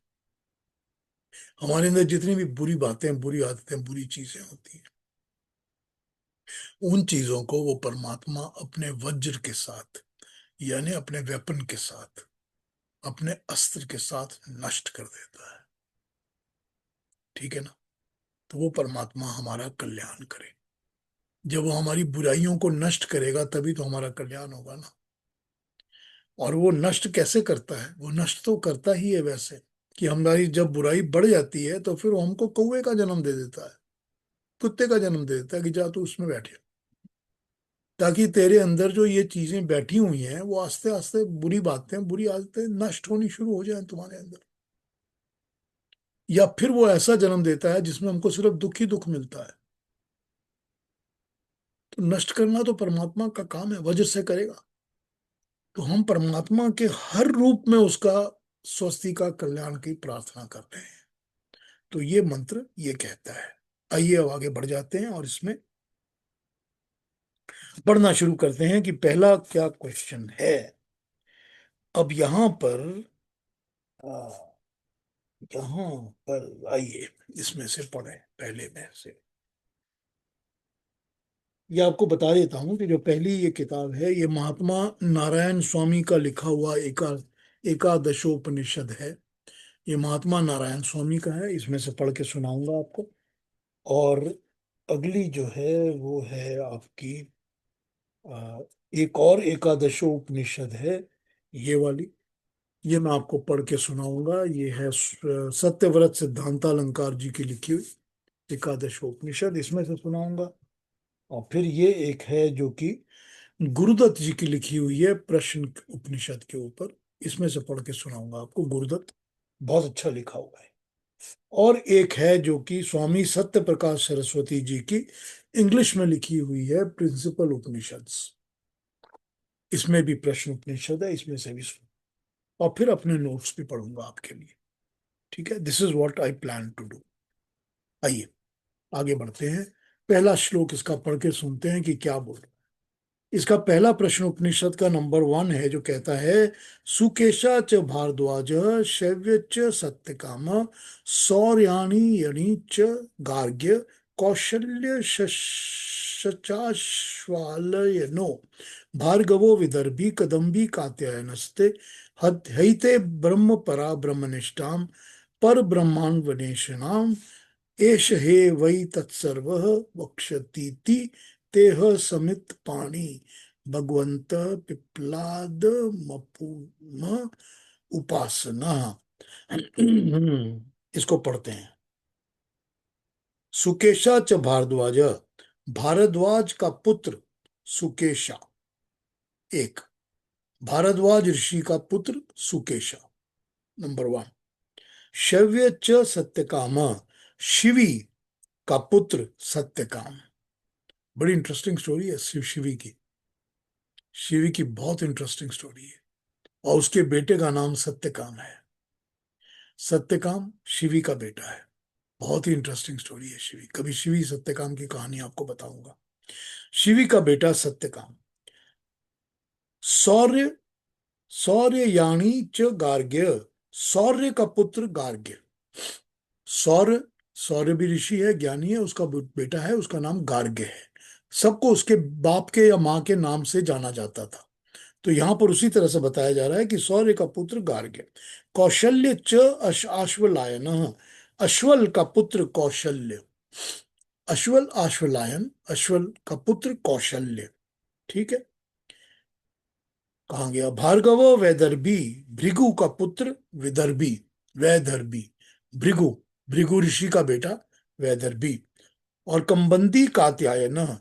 Speaker 1: हमारे अंदर जितनी भी बुरी बातें, बुरी आदतें, बुरी चीजें होती हैं, उन चीजों को वो परमात्मा अपने वज्र के साथ, यानी अपने वेपन के साथ, अपने अस्त्र के साथ नष्ट कर देता है। ठीक है ना? तो वो परमात्मा हमारा कल्याण करे। जब वो हमारी बुराइयों को नष्ट करेगा तभी तो हमारा कल्याण होगा ना। और वो नष्ट कैसे करता है? वो नष्ट तो करता ही है वैसे कि हमारी जब बुराई बढ़ जाती है तो फिर वो हमको कौवे का जन्म दे देता है, कुत्ते का जन्म दे देता है कि जा तू उसमें बैठे, ताकि तेरे अंदर जो ये चीजें बैठी हुई हैं वो आस्ते आस्ते, बुरी बातें, बुरी आदतें नष्ट होनी शुरू हो जाए तुम्हारे अंदर। या फिर वो ऐसा जन्म देता है जिसमें हमको सिर्फ दुख ही दुख मिलता है। तो नष्ट करना तो परमात्मा का काम है, वज्र से करेगा। तो हम परमात्मा के हर रूप में उसका स्वस्ति का कल्याण की प्रार्थना करते हैं। तो ये मंत्र ये कहता है। आइए अब आगे बढ़ जाते हैं और इसमें पढ़ना शुरू करते हैं कि पहला क्या क्वेश्चन है। अब यहां पर आ, यहां पर आइए इसमें से पढ़े पहले में से। ये आपको बता देता हूँ कि जो पहली ये किताब है ये महात्मा नारायण स्वामी का लिखा हुआ एकादशोपनिषद है। ये महात्मा नारायण स्वामी का है, इसमें से पढ़ के सुनाऊंगा आपको। और अगली जो है वो है आपकी आ, एक और एकादशोपनिषद है, ये वाली। ये मैं आपको पढ़ के सुनाऊंगा। ये है सत्यव्रत सिद्धांतालंकार जी की लिखी हुई एकादशोपनिषद, इसमें से सुनाऊंगा। और फिर ये एक है जो कि गुरुदत्त जी की लिखी हुई है प्रश्न उपनिषद के ऊपर, इसमें से पढ़ के सुनाऊंगा आपको। गुरुदत्त बहुत अच्छा लिखा हुआ है। और एक है जो कि स्वामी सत्य प्रकाश सरस्वती जी की इंग्लिश में लिखी हुई है, प्रिंसिपल उपनिषद्स। इसमें भी प्रश्न उपनिषद है, इसमें से भी सुन, और फिर अपने नोट्स भी पढ़ूंगा आपके लिए। ठीक है, this is what I plan to do. आइए आगे बढ़ते हैं। पहला श्लोक इसका पढ़ के सुनते हैं कि क्या बोल रहा है। इसका पहला प्रश्न उपनिषद का नंबर 1 है, जो कहता है, सुकेशा च भारद्वाज शैव्य च सत्यकाम सौर्याणी यणी च गार्ग्य कौशल्य शचाश्वालयनो भार्गवो विदर्भी कदम्बी कात्यायनस्ते हते ब्रह्म परा ब्रह्मनिष्ठाम पर ब्रह्मान्वनेषणाम एष हे वै तत्सर्वः वक्ष्यतीति तेह समित पाणि भगवंत पिप्लाद मपुम उपासना। इसको पढ़ते हैं। सुकेशा च भारद्वाज, भारद्वाज का पुत्र सुकेशा एक, भारद्वाज ऋषि का पुत्र सुकेशा नंबर वन। शव्य च सत्यकाम, शिवी का पुत्र सत्यकाम। बड़ी इंटरेस्टिंग स्टोरी है शिवी की। शिवी की बहुत इंटरेस्टिंग स्टोरी है। और उसके बेटे का नाम सत्यकाम है। सत्यकाम शिवी का बेटा है। बहुत ही इंटरेस्टिंग स्टोरी है शिवी। कभी शिवी सत्यकाम की कहानी आपको बताऊंगा। शिवी का बेटा सत्यकाम। सौर्य, सौर्य यानी च गार्ग्य, सौर्य का पुत्र गार्ग्य। सौर्य, सौर्य भी ऋषि है, ज्ञानी है, उसका बेटा है, उसका नाम गार्ग्य है। सबको उसके बाप के या माँ के नाम से जाना जाता था। तो यहां पर उसी तरह से बताया जा रहा है कि सौर्य का पुत्र गार्ग्य। कौशल्य च अश्वलायन, अश्वल का पुत्र कौशल्य। अश्वल आश्वलायन, अश्वल का पुत्र कौशल्य। ठीक है। कहा गया भार्गव वैदर्भी, भृगु का पुत्र विदर्भी, वैदर्भी। भृगु, भृगु ऋषि का बेटा वैदर्भी। और कंबंदी कात्यायन,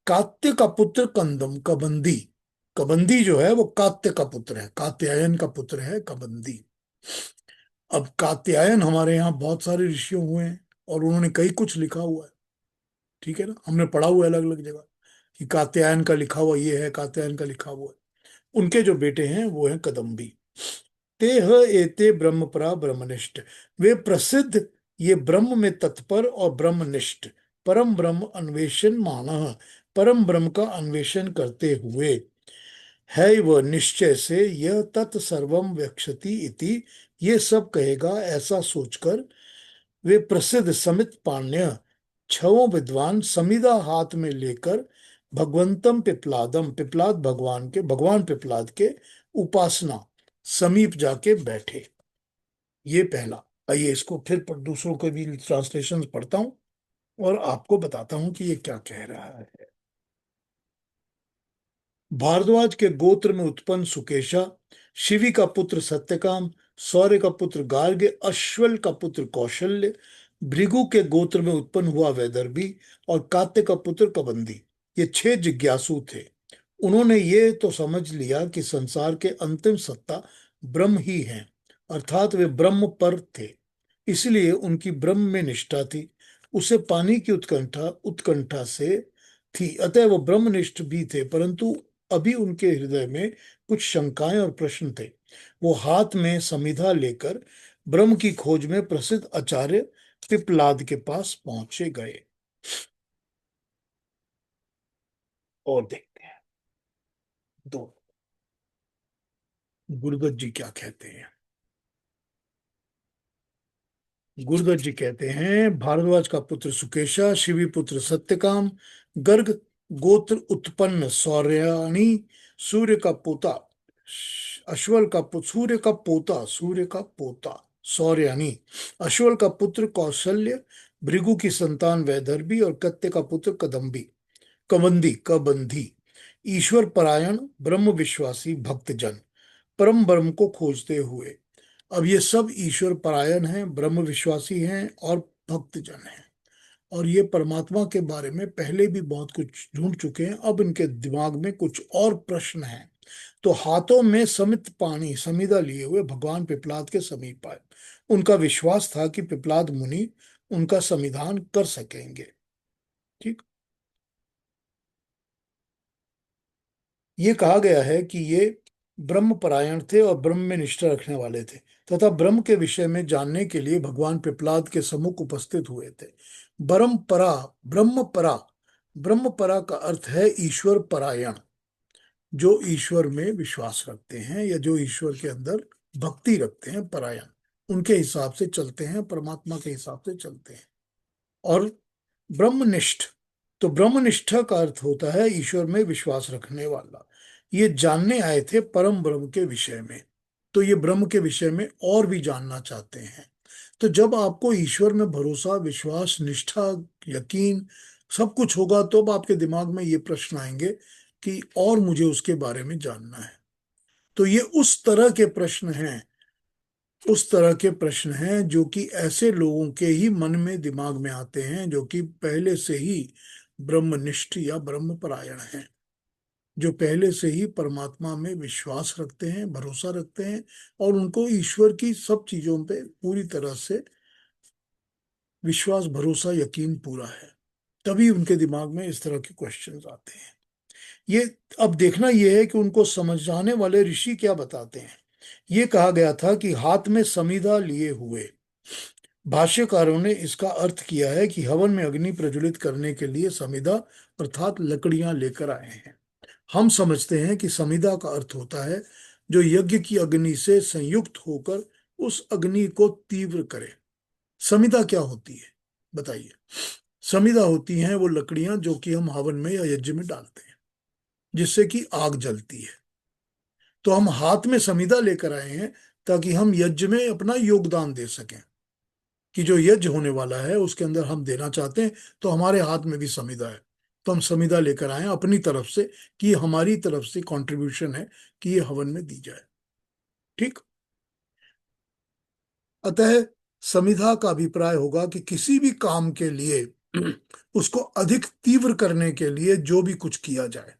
Speaker 1: कात्य का पुत्र कंदम, कबंदी। कबंदी जो है वो कात्य का पुत्र है, कात्यायन का पुत्र है कबंदी। अब कात्यायन हमारे यहाँ बहुत सारे ऋषियों हुए हैं और उन्होंने कई कुछ लिखा हुआ है। ठीक है ना, हमने पढ़ा हुआ है अलग अलग जगह कि कात्यायन का लिखा हुआ ये है, कात्यायन का लिखा हुआ है। उनके जो बेटे हैं वो हैं कदम्बी। ते ह एते ब्रह्मपरा ब्रह्मनिष्ठ, वे प्रसिद्ध ये ब्रह्म में तत्पर और ब्रह्मनिष्ठ, परम ब्रह्म अन्वेषण मानः, परम ब्रह्म का अन्वेषण करते हुए, है वह निश्चय से यह तत्सर्वम व्यक्षति इति, ये सब कहेगा ऐसा सोचकर, वे प्रसिद्ध समित पाण्य छवों विद्वान समिधा हाथ में लेकर भगवंतम पिपलादम, पिपलाद भगवान के, भगवान पिपलाद के उपासना समीप जाके बैठे। ये पहला। आइए इसको फिर दूसरों के भी ट्रांसलेशन पढ़ता हूं और आपको बताता हूं कि ये क्या कह रहा है। भारद्वाज के गोत्र में उत्पन्न सुकेशा, शिवी का पुत्र सत्यकाम, सौर्य का पुत्र गार्ग्य, अश्वल का पुत्र कौशल्य, भृगु के गोत्र में उत्पन्न हुआ वैदर्भी और कात्य का पुत्र कबंदी, ये 6 जिज्ञासु थे। उन्होंने ये तो समझ लिया कि संसार के अंतिम सत्ता ब्रह्म ही है, अर्थात वे ब्रह्म पर थे। इसलिए उनकी ब्रह्म में निष्ठा थी। उसे पानी की उत्कंठा उत्कंठा से थी, अतः वो ब्रह्मनिष्ठ भी थे, परंतु अभी उनके हृदय में कुछ शंकाएं और प्रश्न थे। वो हाथ में समिधा लेकर ब्रह्म की खोज में प्रसिद्ध आचार्य पिपलाद के पास पहुंचे गए। और देखते हैं दो, गुरुदत्त जी क्या कहते हैं। गुरुदत्त जी कहते हैं भारद्वाज का पुत्र सुकेशा, शिवी पुत्र सत्यकाम, गर्ग गोत्र उत्पन्न सौर्याणी, सूर्य का पोता, अश्वल का सूर्य का पोता, सूर्य का पोता सौर्यानी, अश्वल का पुत्र कौशल्य, भृगु की संतान वैदर्भी और कत्य का पुत्र कदम्बी, कबंदी, कबंधी, ईश्वर परायण ब्रह्म विश्वासी भक्तजन, परम ब्रह्म को खोजते हुए। अब ये सब ईश्वर परायण हैं, ब्रह्म विश्वासी हैं और भक्तजन हैं। और ये परमात्मा के बारे में पहले भी बहुत कुछ ढूंढ चुके हैं। अब इनके दिमाग में कुछ और प्रश्न हैं। तो हाथों में समित पानी, समिधा लिए हुए भगवान पिपलाद के समीप आए। उनका विश्वास था कि पिपलाद मुनि उनका समाधान कर सकेंगे। ठीक। ये कहा गया है कि ये ब्रह्म परायण थे और ब्रह्म में निष्ठा रखने वाले थे तथा ब्रह्म के विषय में जानने के लिए भगवान पिपलाद के सम्मुख उपस्थित हुए थे। ब्रह्म परा, ब्रह्म परा, ब्रह्म परा का अर्थ है ईश्वर परायण, जो ईश्वर में विश्वास रखते हैं या जो ईश्वर के अंदर भक्ति रखते हैं, परायण, उनके हिसाब से चलते हैं, परमात्मा के हिसाब से चलते हैं। और ब्रह्मनिष्ठ, तो ब्रह्मनिष्ठा का अर्थ होता है ईश्वर में विश्वास रखने वाला। ये जानने आए थे परम ब्रह्म के विषय में, तो ये ब्रह्म के विषय में और भी जानना चाहते हैं। तो जब आपको ईश्वर में भरोसा, विश्वास, निष्ठा, यकीन सब कुछ होगा, तो अब आपके दिमाग में ये प्रश्न आएंगे कि और मुझे उसके बारे में जानना है। तो ये उस तरह के प्रश्न हैं जो कि ऐसे लोगों के ही मन में, दिमाग में आते हैं जो कि पहले से ही ब्रह्मनिष्ठ या ब्रह्मपरायण हैं, जो पहले से ही परमात्मा में विश्वास रखते हैं, भरोसा रखते हैं, और उनको ईश्वर की सब चीजों पे पूरी तरह से विश्वास, भरोसा, यकीन पूरा है। तभी उनके दिमाग में इस तरह के क्वेश्चंस आते हैं। ये अब देखना यह है कि उनको समझाने वाले ऋषि क्या बताते हैं। ये कहा गया था कि हाथ में समीधा लिए हुए, भाष्यकारों ने इसका अर्थ किया है कि हवन में अग्नि प्रज्वलित करने के लिए समिधा अर्थात लकड़ियां लेकर आए हैं। हम समझते हैं कि समिधा का अर्थ होता है जो यज्ञ की अग्नि से संयुक्त होकर उस अग्नि को तीव्र करे। समिधा क्या होती है बताइए। समिधा होती हैं वो लकड़ियां जो कि हम हवन में या यज्ञ में डालते हैं, जिससे कि आग जलती है। तो हम हाथ में समिधा लेकर आए हैं ताकि हम यज्ञ में अपना योगदान दे सकें, कि जो यज्ञ होने वाला है उसके अंदर हम देना चाहते हैं, तो हमारे हाथ में भी समिधा है। तो हम समिधा लेकर आए हैं अपनी तरफ से, कि ये हमारी तरफ से कंट्रीब्यूशन है कि ये हवन में दी जाए। ठीक। अतः समिधा का अभिप्राय होगा कि किसी भी काम के लिए उसको अधिक तीव्र करने के लिए जो भी कुछ किया जाए।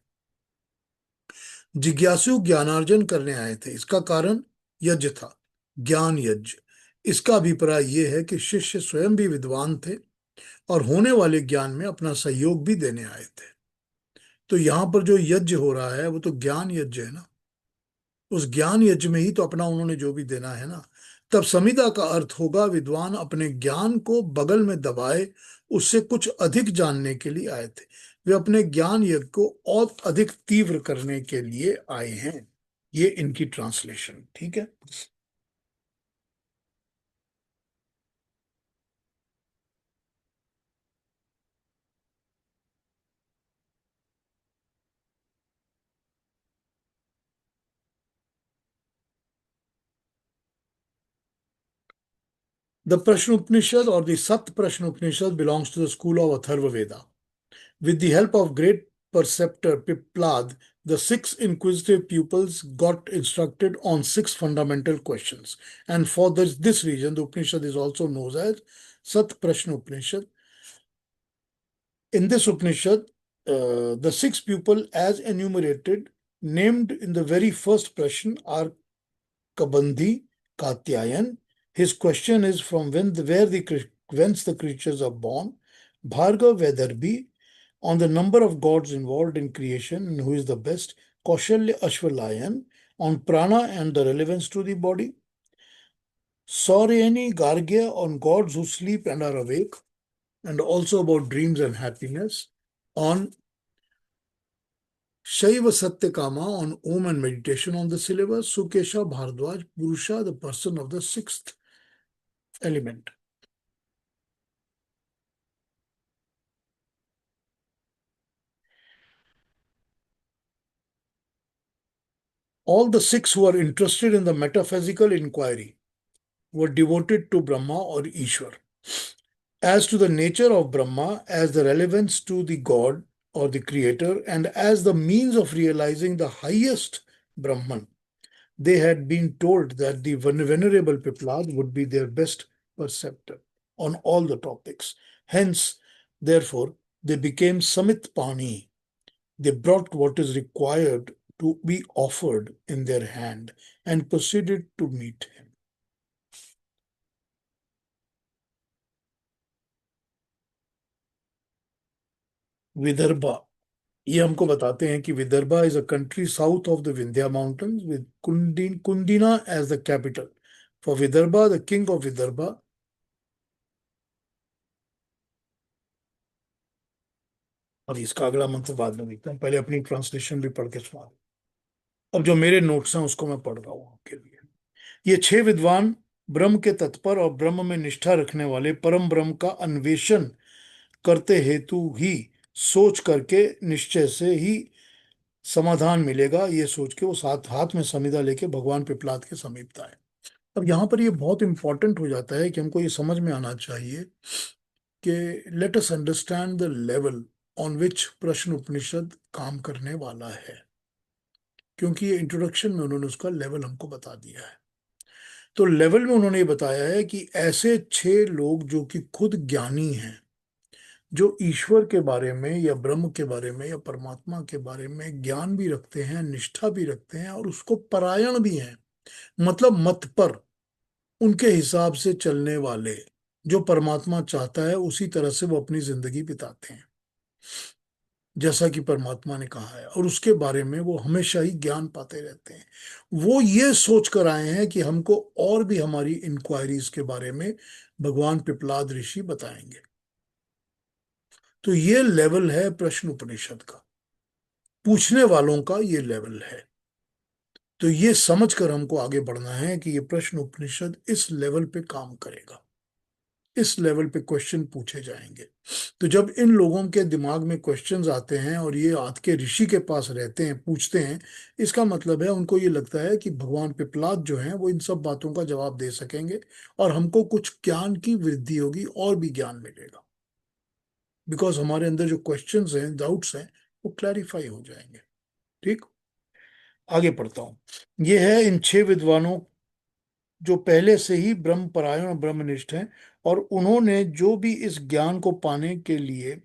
Speaker 1: जिज्ञासु ज्ञानार्जन करने आए थे, इसका कारण यज्ञ था, ज्ञान यज्ञ। इसका अभिप्राय यह है कि शिष्य स्वयं भी विद्वान थे और होने वाले ज्ञान में अपना सहयोग भी देने आए थे। तो यहां पर जो यज्ञ हो रहा है वो तो ज्ञान यज्ञ है ना। उस ज्ञान यज्ञ में ही तो अपना उन्होंने जो भी देना है ना। तब समिधा का अर्थ होगा विद्वान अपने ज्ञान को बगल में दबाए उससे कुछ अधिक जानने के लिए आए थे। वे अपने ज्ञान यज्ञ को और अधिक तीव्र करने के लिए आए हैं। ये इनकी ट्रांसलेशन। ठीक है। द प्रश्न उपनिषद और द सत Prashna Upanishad belongs to the school of Atharvaveda. With the help of great preceptor Piplad, the six inquisitive pupils got instructed on six fundamental questions. And for this reason, the Upanishad is also known as Sat Prashna Upanishad. In this Upanishad, the six pupils, as enumerated, named in the very first Prashna, are Kabandhi, Katyayan. His question is from whence the creatures are born. Bhargav Vedarbhi, on the number of gods involved in creation and who is the best. Kaushalya Ashwalayan, on prana and the relevance to the body. Saurayani Gargya, on gods who sleep and are awake, and also about dreams and happiness. On Shaiva Satyakama, on Om and meditation on the syllabus. Sukesha Bhardwaj, Purusha, the person of the sixth element. All the six who are interested in the metaphysical inquiry were devoted to Brahma or Ishwar. As to the nature of Brahma, as the relevance to the God or the Creator, and as the means of realizing the highest Brahman, they had been told that the Venerable Piplad would be their best perceptor on all the topics. Hence, therefore, they became Samit Pani. They brought what is required to be offered in their hand and proceeded to meet him. Vidarbha, ये हमको बताते हैं कि Vidarbha is a country south of the Vindhya mountains with Kundina as the capital. For Vidarbha the king of Vidarbha. और इसका अगला मंत्र बाद में देखते हैं, पहले अपनी ट्रांसलेशन भी पढ़ के सुना. अब जो मेरे नोट्स हैं उसको मैं पढ़ रहा हूँ आपके लिए. ये छह विद्वान ब्रह्म के तत्पर और ब्रह्म में निष्ठा रखने वाले परम ब्रह्म का अन्वेषण करते हेतु ही सोच करके निश्चय से ही समाधान मिलेगा, ये सोच के वो साथ हाथ में समिधा लेके भगवान पिपलाद के समीप आए। अब यहाँ पर ये बहुत इंपॉर्टेंट हो जाता है कि हमको ये समझ में आना चाहिए कि let us understand the level on which प्रश्न उपनिषद काम करने वाला है, क्योंकि ये इंट्रोडक्शन में उन्होंने उसका लेवल हमको बता दिया है। तो लेवल में उन्होंने ये बताया है कि ऐसे 6 लोग जो कि खुद ज्ञानी हैं, जो ईश्वर के बारे में या ब्रह्म के बारे में या परमात्मा के बारे में ज्ञान भी रखते हैं, निष्ठा भी रखते हैं और उसको परायण भी हैं, मतलब मत पर उनके हिसाब से चलने वाले, जो परमात्मा चाहता है उसी तरह से वो अपनी जिंदगी बिताते हैं जैसा कि परमात्मा ने कहा है, और उसके बारे में वो हमेशा ही ज्ञान पाते रहते हैं। वो ये सोच कर आए हैं कि हमको और भी हमारी इंक्वायरीज के बारे में भगवान पिपलाद ऋषि बताएंगे। तो ये लेवल है प्रश्न उपनिषद का, पूछने वालों का ये लेवल है। तो ये समझ कर हमको आगे बढ़ना है कि ये प्रश्न उपनिषद इस लेवल पे काम करेगा, इस लेवल पे क्वेश्चन पूछे जाएंगे। तो जब इन लोगों के दिमाग में क्वेश्चंस आते हैं और ये आद के ऋषि के पास रहते हैं, पूछते हैं, इसका मतलब है उनको ये लगता है कि भगवान पिपलाद जो हैं वो इन सब बातों का जवाब दे सकेंगे और हमको कुछ ज्ञान की वृद्धि होगी और भी ज्ञान मिलेगा, बिकॉज हमारे अंदर जो क्वेश्चंस हैं, डाउट्स हैं, वो क्लैरिफाई हो जाएंगे। ठीक, आगे पढ़ता हूं। ये है इन 6 विद्वानों जो पहले से ही ब्रह्मपरायण और ब्रह्मनिष्ठ हैं, और उन्होंने जो भी इस ज्ञान को पाने के लिए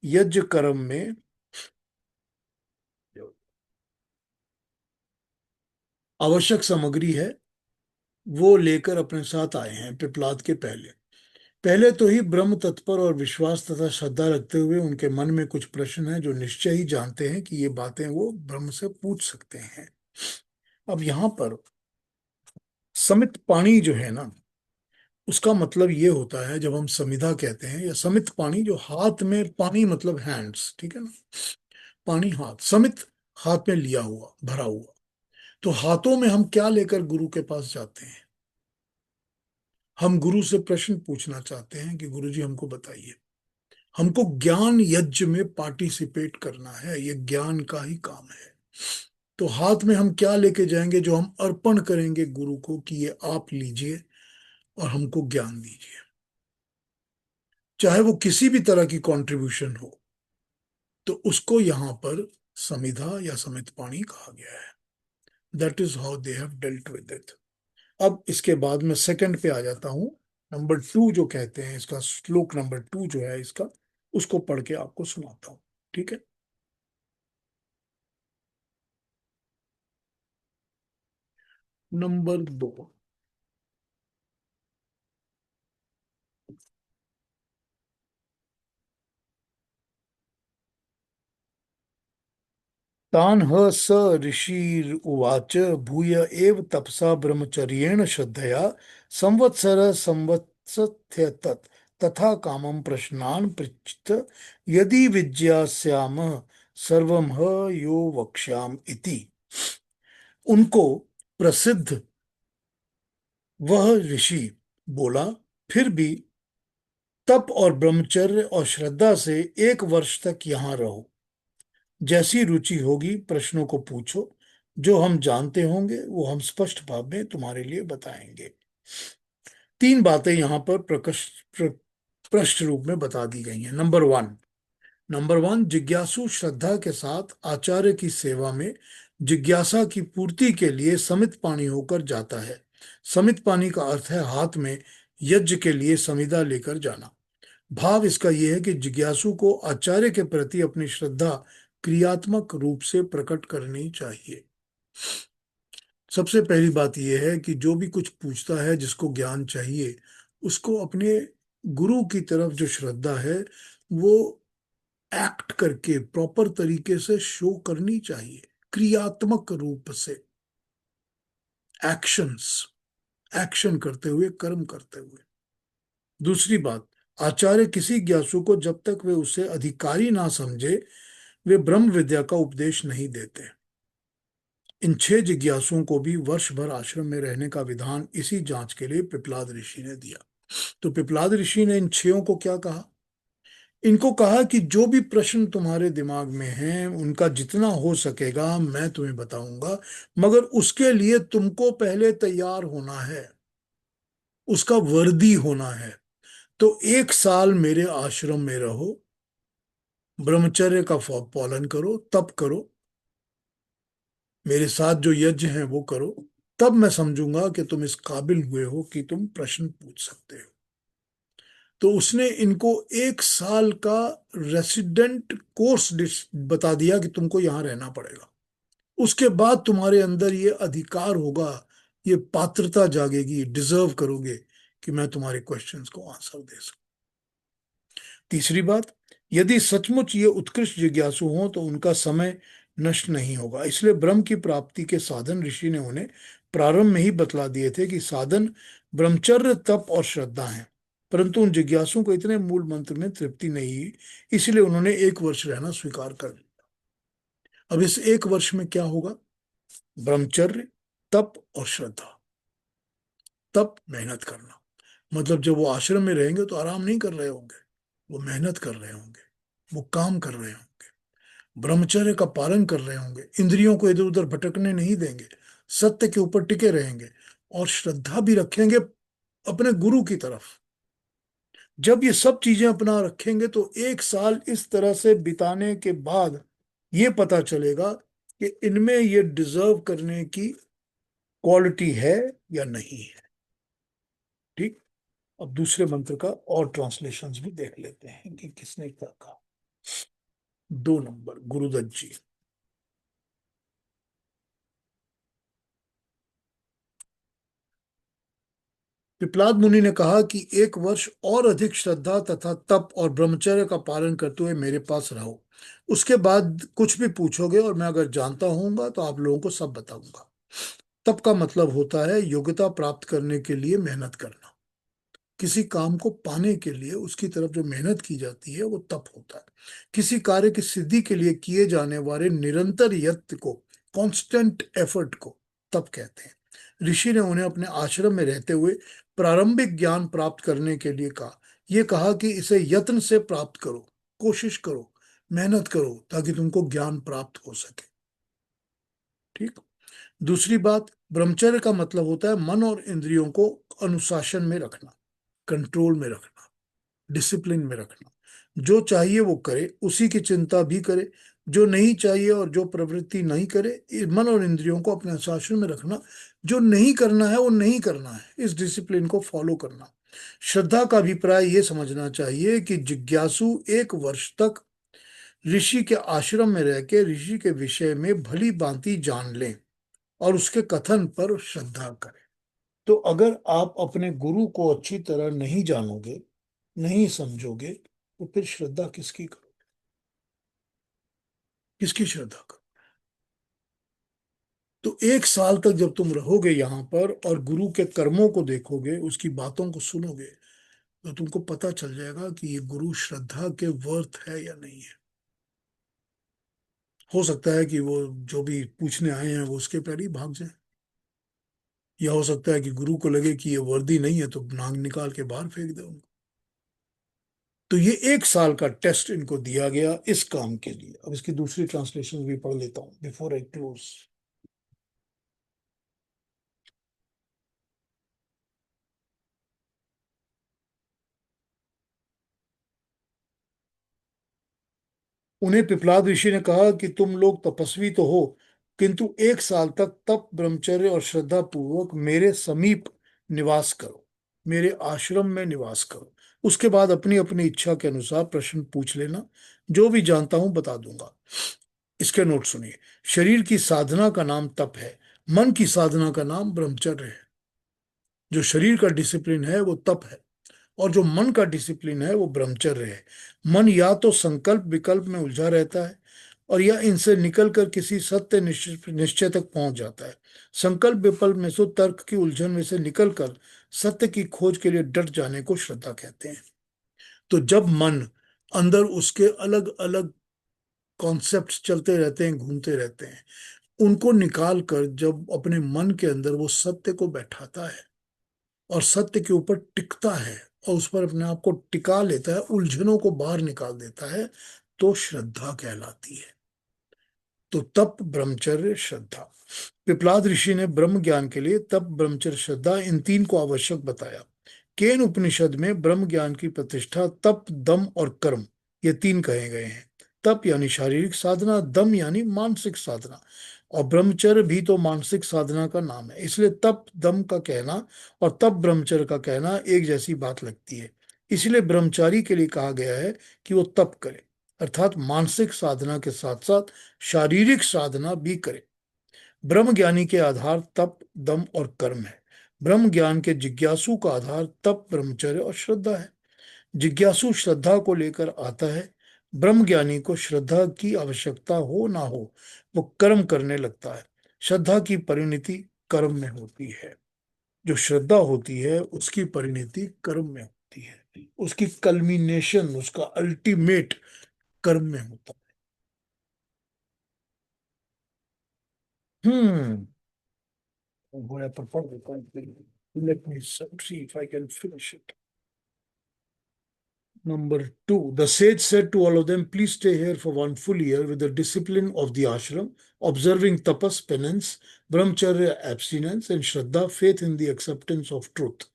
Speaker 1: यज्ञ कर्म में आवश्यक सामग्री है वो लेकर अपने साथ आए हैं पिपलाद के पहले। पहले तो ही ब्रह्म तत्पर और विश्वास तथा श्रद्धा रखते हुए उनके मन में कुछ प्रश्न हैं जो निश्चय ही जानते हैं कि ये बातें वो ब्रह्म से पूछ सकते हैं। अब यहाँ पर समित पाणी जो है ना, उसका मतलब ये होता है, जब हम समिधा कहते हैं या समित पाणी, जो हाथ में पानी मतलब हैंड्स, ठीक है ना, पानी हाथ, समित हाथ में लिया हुआ, भरा हुआ। तो हाथों में हम क्या लेकर गुरु के पास जाते हैं? हम गुरु से प्रश्न पूछना चाहते हैं कि गुरु जी हमको बताइए, हमको ज्ञान यज्ञ में पार्टिसिपेट करना है, ये ज्ञान का ही काम है। तो हाथ में हम क्या लेके जाएंगे जो हम अर्पण करेंगे गुरु को कि ये आप लीजिए और हमको ज्ञान दीजिए, चाहे वो किसी भी तरह की कंट्रीब्यूशन हो। तो उसको यहाँ पर समिधा या समित पाणी कहा गया है। That is how they have dealt with it. अब इसके बाद मैं सेकंड पे आ जाता हूं। नंबर 2 जो कहते हैं, इसका श्लोक नंबर 2 जो है इसका, उसको पढ़ के आपको सुनाता हूं। ठीक है। नंबर 2। तान ह स ऋषि उवाच भूय एव तपसा ब्रह्मचर्येण श्रद्धया संवत्सर संवत्सथ्य तत् तथा कामं प्रश्नान् पृच्छत यदि विज्ञास्याम सर्वम ह यो वक्ष्याम इति। उनको प्रसिद्ध वह ऋषि बोला, फिर भी तप और ब्रह्मचर्य और श्रद्धा से 1 वर्ष तक यहाँ रहो। जैसी रुचि होगी प्रश्नों को पूछो, जो हम जानते होंगे वो हम स्पष्ट भाव में तुम्हारे लिए बताएंगे। 3 बातें यहाँ पर प्रश्न रूप में बता दी गई हैं। नंबर वन, जिज्ञासु श्रद्धा के साथ आचार्य की सेवा में जिज्ञासा की पूर्ति के लिए समित पानी होकर जाता है। समित पानी का अर्थ है हाथ में यज्ञ के लिए समिधा लेकर जाना। भाव इसका यह है कि जिज्ञासु को आचार्य के प्रति अपनी श्रद्धा क्रियात्मक रूप से प्रकट करनी चाहिए। सबसे पहली बात यह है कि जो भी कुछ पूछता है, जिसको ज्ञान चाहिए, उसको अपने गुरु की तरफ जो श्रद्धा है वो एक्ट करके प्रॉपर तरीके से शो करनी चाहिए, क्रियात्मक रूप से, एक्शंस, एक्शन करते हुए, कर्म करते हुए। दूसरी बात, आचार्य किसी ज्ञासु को जब तक वे उसे अधिकारी ना समझे वे ब्रह्म विद्या का उपदेश नहीं देते। इन 6 जिज्ञासुओं को भी वर्ष भर आश्रम में रहने का विधान इसी जांच के लिए पिपलाद ऋषि ने दिया। तो पिपलाद ऋषि ने इन 6 को क्या कहा इनको कहा कि जो भी प्रश्न तुम्हारे दिमाग में हैं उनका जितना हो सकेगा मैं तुम्हें बताऊंगा, मगर उसके लिए तुमको पहले तैयार होना है, उसका वर्दी होना है। तो 1 साल मेरे आश्रम में रहो, ब्रह्मचर्य का पालन करो, तप करो, मेरे साथ जो यज्ञ है वो करो, तब मैं समझूंगा कि तुम इस काबिल हुए हो कि तुम प्रश्न पूछ सकते हो। तो उसने इनको 1 साल का रेसिडेंट कोर्स बता दिया कि तुमको यहाँ रहना पड़ेगा। उसके बाद तुम्हारे अंदर ये अधिकार होगा, ये पात्रता जागेगी, डिजर्व करोगे कि मैं तुम्हारे क्वेश्चंस को आंसर दे सकूं। तीसरी बात, यदि सचमुच ये उत्कृष्ट जिज्ञासु हों तो उनका समय नष्ट नहीं होगा। इसलिए ब्रह्म की प्राप्ति के साधन ऋषि ने उन्हें प्रारंभ में ही बतला दिए थे कि साधन ब्रह्मचर्य, तप और श्रद्धा हैं। परंतु उन जिज्ञासुओं को इतने मूल मंत्र में तृप्ति नहीं हुई, इसलिए उन्होंने 1 वर्ष रहना स्वीकार कर लिया। अब इस 1 वर्ष में क्या होगा? ब्रह्मचर्य, तप और श्रद्धा। तप मेहनत करना, मतलब जब वो आश्रम में रहेंगे तो आराम नहीं कर रहे होंगे, वो मेहनत कर रहे होंगे, वो काम कर रहे होंगे, ब्रह्मचर्य का पालन कर रहे होंगे, इंद्रियों को इधर उधर भटकने नहीं देंगे, सत्य के ऊपर टिके रहेंगे, और श्रद्धा भी रखेंगे अपने गुरु की तरफ। जब ये सब चीजें अपना रखेंगे तो 1 साल इस तरह से बिताने के बाद ये पता चलेगा कि इनमें ये डिजर्व करने की क्वालिटी है या नहीं है। ठीक। अब दूसरे मंत्र का और ट्रांसलेशंस भी देख लेते हैं कि किसने क्या कहा। 2 नंबर, गुरुदत्त जी। पिपलाद मुनि ने कहा कि 1 वर्ष और अधिक श्रद्धा तथा तप और ब्रह्मचर्य का पालन करते हुए मेरे पास रहो। उसके बाद कुछ भी पूछोगे और मैं अगर जानता हूंगा तो आप लोगों को सब बताऊंगा। तप का मतलब होता है योग्यता प्राप्त करने के लिए मेहनत करना। किसी काम को पाने के लिए उसकी तरफ जो मेहनत की जाती है वो तप होता है। किसी कार्य की सिद्धि के लिए किए जाने वाले निरंतर यत्न को, कांस्टेंट एफर्ट को तप कहते हैं। ऋषि ने उन्हें अपने आश्रम में रहते हुए प्रारंभिक ज्ञान प्राप्त करने के लिए कहा। यह कहा कि इसे यत्न से प्राप्त करो, कोशिश करो, मेहनत करो, ताकि तुमको ज्ञान प्राप्त हो सके। ठीक। दूसरी बात, ब्रह्मचर्य का मतलब होता है मन और इंद्रियों को अनुशासन में रखना, कंट्रोल में रखना, डिसिप्लिन में रखना। जो चाहिए वो करे, उसी की चिंता भी करे। जो नहीं चाहिए और जो प्रवृत्ति नहीं करे, मन और इंद्रियों को अपने अनुशासन में रखना। जो नहीं करना है वो नहीं करना है, इस डिसिप्लिन को फॉलो करना। श्रद्धा का अभिप्राय ये समझना चाहिए कि जिज्ञासु 1 वर्ष तक ऋषि के आश्रम में रह के ऋषि के विषय में भली भांति जान लें और उसके कथन पर श्रद्धा करें। तो अगर आप अपने गुरु को अच्छी तरह नहीं जानोगे, नहीं समझोगे, तो फिर श्रद्धा किसकी करो, किसकी श्रद्धा करो? तो 1 साल तक जब तुम रहोगे यहाँ पर और गुरु के कर्मों को देखोगे, उसकी बातों को सुनोगे, तो तुमको पता चल जाएगा कि ये गुरु श्रद्धा के वर्थ है या नहीं है। हो सकता है कि वो जो भी पूछने आए हैं वो उसके पैर ही भाग जाए, या हो सकता है कि गुरु को लगे कि ये वर्दी नहीं है तो नांग निकाल के बाहर फेंक दे उनको। तो ये 1 साल का टेस्ट इनको दिया गया इस काम के लिए। अब इसकी दूसरी ट्रांसलेशन भी पढ़ लेता हूं बिफोर आई क्लोज। उन्हें पिपलाद ऋषि ने कहा कि तुम लोग तपस्वी तो हो, किंतु 1 साल तक तप, ब्रह्मचर्य और श्रद्धा पूर्वक मेरे समीप निवास करो, मेरे आश्रम में निवास करो। उसके बाद अपनी अपनी इच्छा के अनुसार प्रश्न पूछ लेना, जो भी जानता हूं बता दूंगा। इसके नोट सुनिए। शरीर की साधना का नाम तप है, मन की साधना का नाम ब्रह्मचर्य है। जो शरीर का डिसिप्लिन है वो तप है, और जो मन का डिसिप्लिन है वो ब्रह्मचर्य है। मन या तो संकल्प विकल्प में उलझा रहता है, और या इनसे निकलकर किसी सत्य निश्चय निश्चय तक पहुंच जाता है। संकल्प विकल्प में से तर्क की उलझन में से निकलकर सत्य की खोज के लिए डट जाने को श्रद्धा कहते हैं। तो जब मन अंदर उसके अलग अलग कॉन्सेप्ट चलते रहते हैं, घूमते रहते हैं, उनको निकाल कर जब अपने मन के अंदर वो सत्य को बैठाता है और सत्य के ऊपर टिकता है, और उस पर अपने आप को टिका लेता है, उलझनों को बाहर निकाल देता है, तो श्रद्धा कहलाती है। तो तप, ब्रह्मचर्य, श्रद्धा। पिपलाद ऋषि ने ब्रह्म ज्ञान के लिए तप, ब्रह्मचर्य, श्रद्धा इन तीन को आवश्यक बताया। केन उपनिषद में ब्रह्म ज्ञान की प्रतिष्ठा तप, दम और कर्म, ये तीन कहे गए हैं। तप यानी शारीरिक साधना, दम यानी मानसिक साधना, और ब्रह्मचर्य भी तो मानसिक साधना का नाम है। इसलिए तप दम का कहना और तप ब्रह्मचर्य का कहना एक जैसी बात लगती है। इसलिए ब्रह्मचारी के लिए कहा गया है कि वो तप करे, अर्थात मानसिक साधना के साथ साथ शारीरिक साधना भी करे। ब्रह्म ज्ञानी के आधार तप, दम और कर्म है। ब्रह्म ज्ञान के जिज्ञासु का आधार तप, ब्रह्मचर्य और श्रद्धा है। जिज्ञासु श्रद्धा को लेकर आता है। ब्रह्म ज्ञानी को श्रद्धा की आवश्यकता हो ना हो, वो कर्म करने लगता है। श्रद्धा की परिणति कर्म में होती है। जो श्रद्धा होती है उसकी परिणति कर्म में होती है, उसकी कल्मिनेशन, उसका अल्टीमेट कर्म में होता है। What I prefer to complete. Let me see if I can finish it. Number two, the sage said to all of them, please stay here for 1 full year with the discipline of the ashram, observing tapas, penance, brahmacharya, abstinence, and shraddha, faith in the acceptance of truth.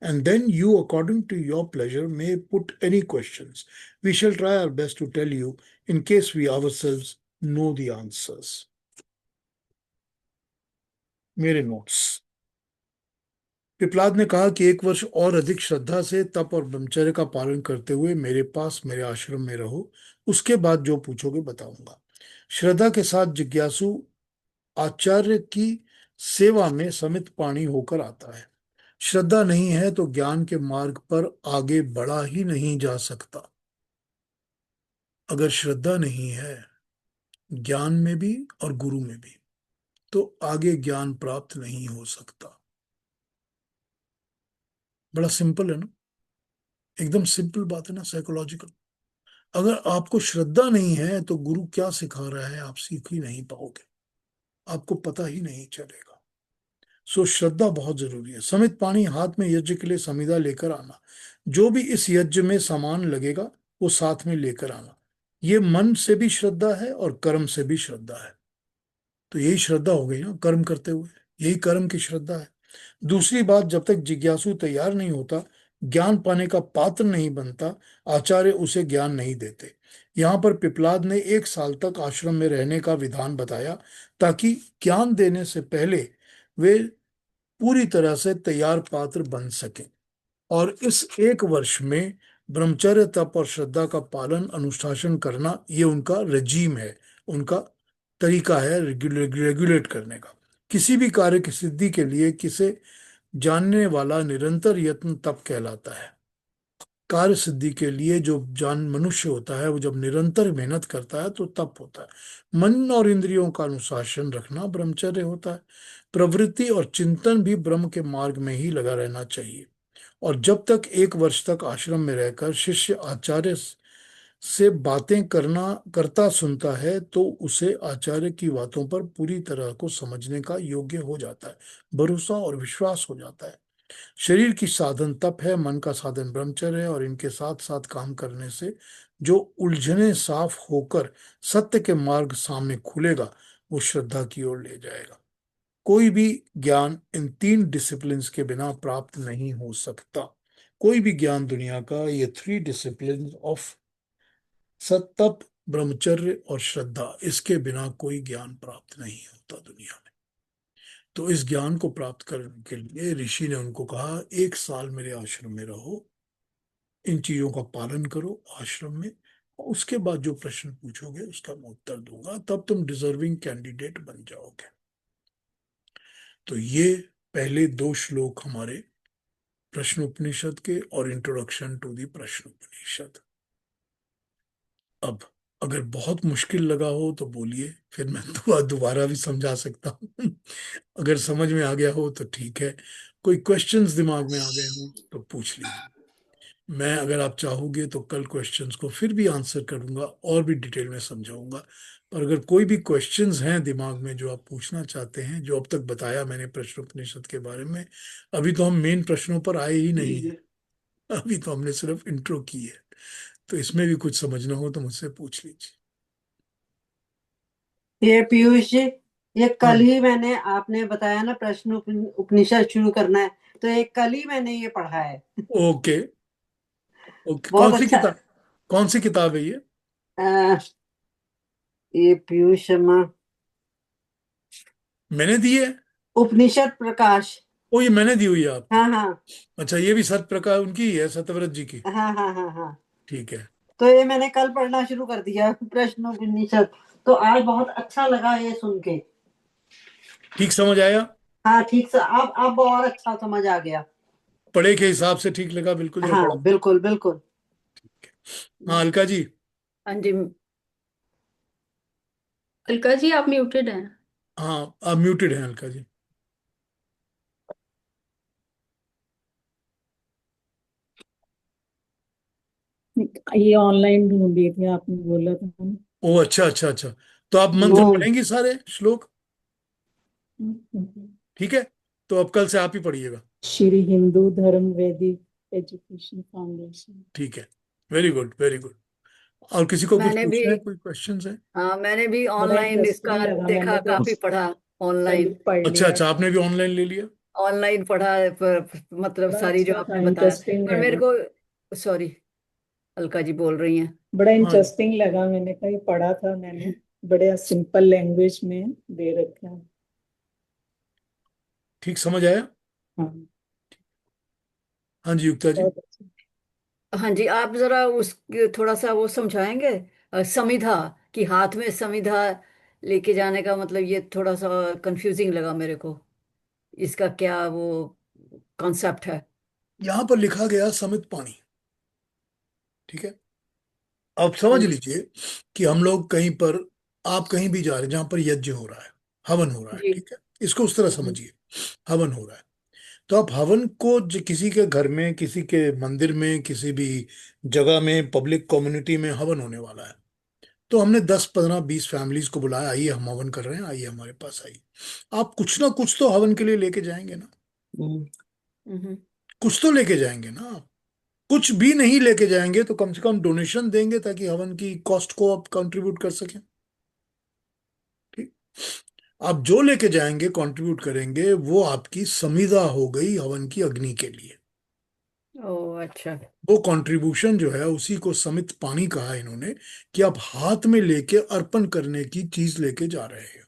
Speaker 1: And then you, according to your pleasure, may put any questions. We shall try our best to tell you in case we ourselves know the answers. मेरे notes. Pippalad ने कहा कि 1 वर्ष और अधिक श्रद्धा से तप और ब्रह्मचर्य का पालन करते हुए मेरे पास, मेरे आश्रम में रहो। उसके बाद जो पूछोगे बताऊंगा। श्रद्धा के साथ जिज्ञासु आचार्य की सेवा में समित पाणी होकर आता है। श्रद्धा नहीं है तो ज्ञान के मार्ग पर आगे बढ़ा ही नहीं जा सकता। अगर श्रद्धा नहीं है ज्ञान में भी और गुरु में भी, तो आगे ज्ञान प्राप्त नहीं हो सकता। बड़ा सिंपल है ना, एकदम सिंपल बात है ना, साइकोलॉजिकल। अगर आपको श्रद्धा नहीं है तो गुरु क्या सिखा रहा है आप सीख ही नहीं पाओगे, आपको पता ही नहीं चलेगा। सो श्रद्धा बहुत जरूरी है। समित पानी हाथ में यज्ञ के लिए समिधा लेकर आना। जो भी इस यज्ञ में सामान लगेगा वो साथ में लेकर आना। ये मन से भी श्रद्धा है और कर्म से भी श्रद्धा है। तो यही श्रद्धा हो गई ना, कर्म करते हुए, यही कर्म की श्रद्धा है। दूसरी बात, जब तक जिज्ञासु तैयार नहीं होता, ज्ञान पाने का पात्र नहीं बनता, आचार्य उसे ज्ञान नहीं देते। यहाँ पर पिपलाद ने 1 साल तक आश्रम में रहने का विधान बताया, ताकि ज्ञान देने से पहले वे पूरी तरह से तैयार पात्र बन सकें। और इस 1 वर्ष में ब्रह्मचर्य, तप और श्रद्धा का पालन, अनुशासन करना, ये उनका रजीम है, उनका तरीका है रेगुलेट करने का। किसी भी कार्य की सिद्धि के लिए किसे जानने वाला निरंतर यत्न तप कहलाता है। कार्य सिद्धि के लिए जो जान मनुष्य होता है, वो जब निरंतर मेहनत करता है तो तप होता है। मन और इंद्रियों का अनुशासन रखना ब्रह्मचर्य होता है। प्रवृत्ति और चिंतन भी ब्रह्म के मार्ग में ही लगा रहना चाहिए। और जब तक 1 वर्ष तक आश्रम में रहकर शिष्य आचार्य से बातें करता सुनता है, तो उसे आचार्य की बातों पर पूरी तरह को समझने का योग्य हो जाता है, भरोसा और विश्वास हो जाता है। शरीर की साधन तप है, मन का साधन ब्रह्मचर्य है, और इनके साथ साथ काम करने से जो उलझने साफ होकर सत्य के मार्ग सामने खुलेगा, वो श्रद्धा की ओर ले जाएगा। कोई भी ज्ञान इन 3 डिसिप्लिन्स के बिना प्राप्त नहीं हो सकता। कोई भी ज्ञान दुनिया का, ये 3 डिसिप्लिन ऑफ सत्तप, ब्रह्मचर्य और श्रद्धा, इसके बिना कोई ज्ञान प्राप्त नहीं होता दुनिया में। तो इस ज्ञान को प्राप्त करने के लिए ऋषि ने उनको कहा, 1 साल मेरे आश्रम में रहो, इन चीजों का पालन करो आश्रम में, और उसके बाद जो प्रश्न पूछोगे उसका मैं उत्तर दूंगा, तब तुम डिजर्विंग कैंडिडेट बन जाओगे। तो ये पहले 2 श्लोक हमारे प्रश्न उपनिषद के और इंट्रोडक्शन टू दी प्रश्न उपनिषद। अब अगर बहुत मुश्किल लगा हो तो बोलिए, फिर मैं दोबारा भी समझा सकता हूँ। अगर समझ में आ गया हो तो ठीक है। कोई क्वेश्चंस दिमाग में आ गए हो तो पूछ लीजिए। मैं, अगर आप चाहोगे तो कल क्वेश्चंस को फिर भी आंसर करूंगा और भी डिटेल में समझाऊंगा। पर अगर कोई भी क्वेश्चंस हैं दिमाग में जो आप पूछना चाहते हैं, जो अब तक बताया मैंने प्रश्नोपनिषद के बारे में, अभी तो हम मेन प्रश्नों पर आए ही नहीं हैं। अभी तो हमने सिर्फ इंट्रो की है, तो इसमें भी कुछ समझना हो तो मुझसे पूछ लीजिए।
Speaker 3: ये पीयूष जी, ये
Speaker 1: हाँ
Speaker 3: कल ही मैंने, आपने बताया ना प्रश्न उपनिषद शुरू करना है, तो ये कल ही मैंने ये पढ़ा है।
Speaker 1: ओके। ओके,
Speaker 3: बहुत अच्छा।
Speaker 1: कौन सी किताब है ये?
Speaker 3: अ, ये पीयूष शर्मा,
Speaker 1: मैंने दी है?
Speaker 3: उपनिषद प्रकाश।
Speaker 1: ओ, ये मैंने दी हुई है आपको?
Speaker 3: हाँ हाँ
Speaker 1: अच्छा, ये भी सत्य प्रकाश उनकी ही है, सत्यव्रत जी की?
Speaker 3: हाँ हाँ हाँ हाँ।
Speaker 1: ठीक है।
Speaker 3: तो ये मैंने कल पढ़ना शुरू कर दिया प्रश्न उपनिषद, तो आज बहुत अच्छा लगा ये सुन के।
Speaker 1: ठीक समझ आया?
Speaker 3: हाँ ठीक से, अब और अच्छा समझ आ गया।
Speaker 1: पढ़े के हिसाब से ठीक लगा, बिल्कुल जो पढ़ा?
Speaker 3: हाँ बिल्कुल बिल्कुल।
Speaker 1: हाँ, अलका जी।
Speaker 4: हाँ जी। अलका जी आप म्यूटेड हैं।
Speaker 1: हाँ, आप म्यूटेड हैं अलका जी।
Speaker 5: ये ऑनलाइन ढूंढ रही थी, आपने बोला था ना।
Speaker 1: ओ, अच्छा अच्छा अच्छा। तो आप मंत्र
Speaker 3: हम्म,
Speaker 1: पढ़ेंगी, सारे श्लोक?
Speaker 5: हम्म।
Speaker 1: ठीक है, तो अब कल से आप ही पढ़िएगा।
Speaker 5: श्री हिंदू धर्म वैदिक एजुकेशन फाउंडेशन।
Speaker 1: ठीक है, वेरी गुड वेरी गुड। और किसी को कुछ
Speaker 4: मैंने भी
Speaker 1: पूछना है, कोई क्वेश्चंस है?
Speaker 4: हाँ मैंने भी
Speaker 5: बड़ा
Speaker 4: ऑनलाइन इसका
Speaker 5: इंटरेस्टिंग लगा,
Speaker 4: देखा,
Speaker 5: मैंने तो
Speaker 4: काफी पढ़ा
Speaker 5: कल ही
Speaker 4: ऑनलाइन।
Speaker 5: पढ़
Speaker 1: अच्छा
Speaker 5: लिया।
Speaker 1: अच्छा, आपने भी ऑनलाइन ले लिया?
Speaker 4: ऑनलाइन पढ़ा मतलब
Speaker 5: बड़ा
Speaker 4: सारी जो
Speaker 5: अच्छा था,
Speaker 4: आपने बताया।
Speaker 5: इंटरेस्टिंग
Speaker 4: पर मेरे
Speaker 5: लगा।
Speaker 4: को सॉरी, अलका जी बोल रही हैं।
Speaker 5: बड़ा
Speaker 1: हाँ,
Speaker 5: इंटरेस्टिंग लगा, मैंने कहीं पढ़ा था मैंने। बड़े सिंपल लैंग्वेज में दे रखा है।
Speaker 1: ठीक समझ आया?
Speaker 5: हाँ,
Speaker 1: हाँ जी, युक्ता जी।
Speaker 5: बहुत अच्छा।
Speaker 4: हाँ जी, आप जरा उस थोड़ा सा वो समझाएंगे, समिधा, कि हाथ में समिधा लेके जाने का मतलब, ये थोड़ा सा कंफ्यूजिंग लगा मेरे को। इसका क्या वो कॉन्सेप्ट है?
Speaker 1: यहां पर लिखा गया समित पानी। ठीक है, अब
Speaker 4: हाँ
Speaker 1: समझ
Speaker 4: जी।
Speaker 1: लीजिए कि हम लोग कहीं पर, आप कहीं भी जा रहे हैं जहां पर यज्ञ हो रहा है, हवन हो रहा है,
Speaker 4: जी।
Speaker 1: ठीक है, इसको उस तरह
Speaker 4: हम्म,
Speaker 1: समझिए। हवन हो रहा है, तो आप हवन को किसी के घर में, किसी के मंदिर में, किसी भी जगह में, पब्लिक कम्युनिटी में हवन होने वाला है, तो हमने 10 15 20 फैमिलीज को बुलाया, आइए हम हवन कर रहे हैं, आइए हमारे पास आइए। आप कुछ ना कुछ तो हवन के लिए लेके जाएंगे ना,
Speaker 4: हम्म।
Speaker 1: कुछ तो लेके जाएंगे ना आप। कुछ भी नहीं लेके जाएंगे तो कम से कम डोनेशन देंगे ताकि हवन की कॉस्ट को आप कंट्रीब्यूट कर सकें। ठीक, आप जो लेके जाएंगे, कंट्रीब्यूट करेंगे, वो आपकी समिधा हो गई हवन की अग्नि के लिए।
Speaker 4: ओ अच्छा।
Speaker 1: वो कंट्रीब्यूशन जो है उसी को समित पानी कहा इन्होंने, कि आप हाथ में लेके अर्पण करने की चीज लेके जा रहे हैं।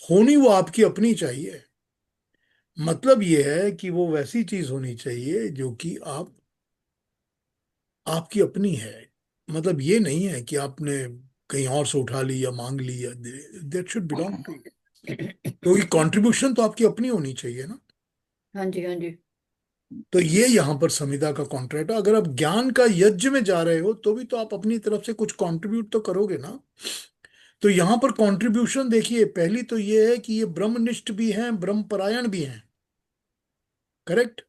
Speaker 1: होनी वो आपकी अपनी चाहिए। मतलब ये है कि वो वैसी चीज होनी चाहिए जो कि आपकी अपनी है। मतलब ये नहीं है कि आपने कहीं और से उठा ली या मांग ली, या दैट शुड बिलोंग टू, क्योंकि कंट्रीब्यूशन तो आपकी अपनी होनी चाहिए ना।
Speaker 4: हाँ जी हाँ जी।
Speaker 1: तो ये यहाँ पर संविदा का कॉन्ट्रैक्ट है। अगर आप ज्ञान का यज्ञ में जा रहे हो तो भी तो आप अपनी तरफ से कुछ कंट्रीब्यूट तो करोगे ना। तो यहाँ पर कंट्रीब्यूशन देखिए, पहली तो ये है कि ये ब्रह्मनिष्ठ भी हैं, ब्रह्मपरायण भी हैं। करेक्ट।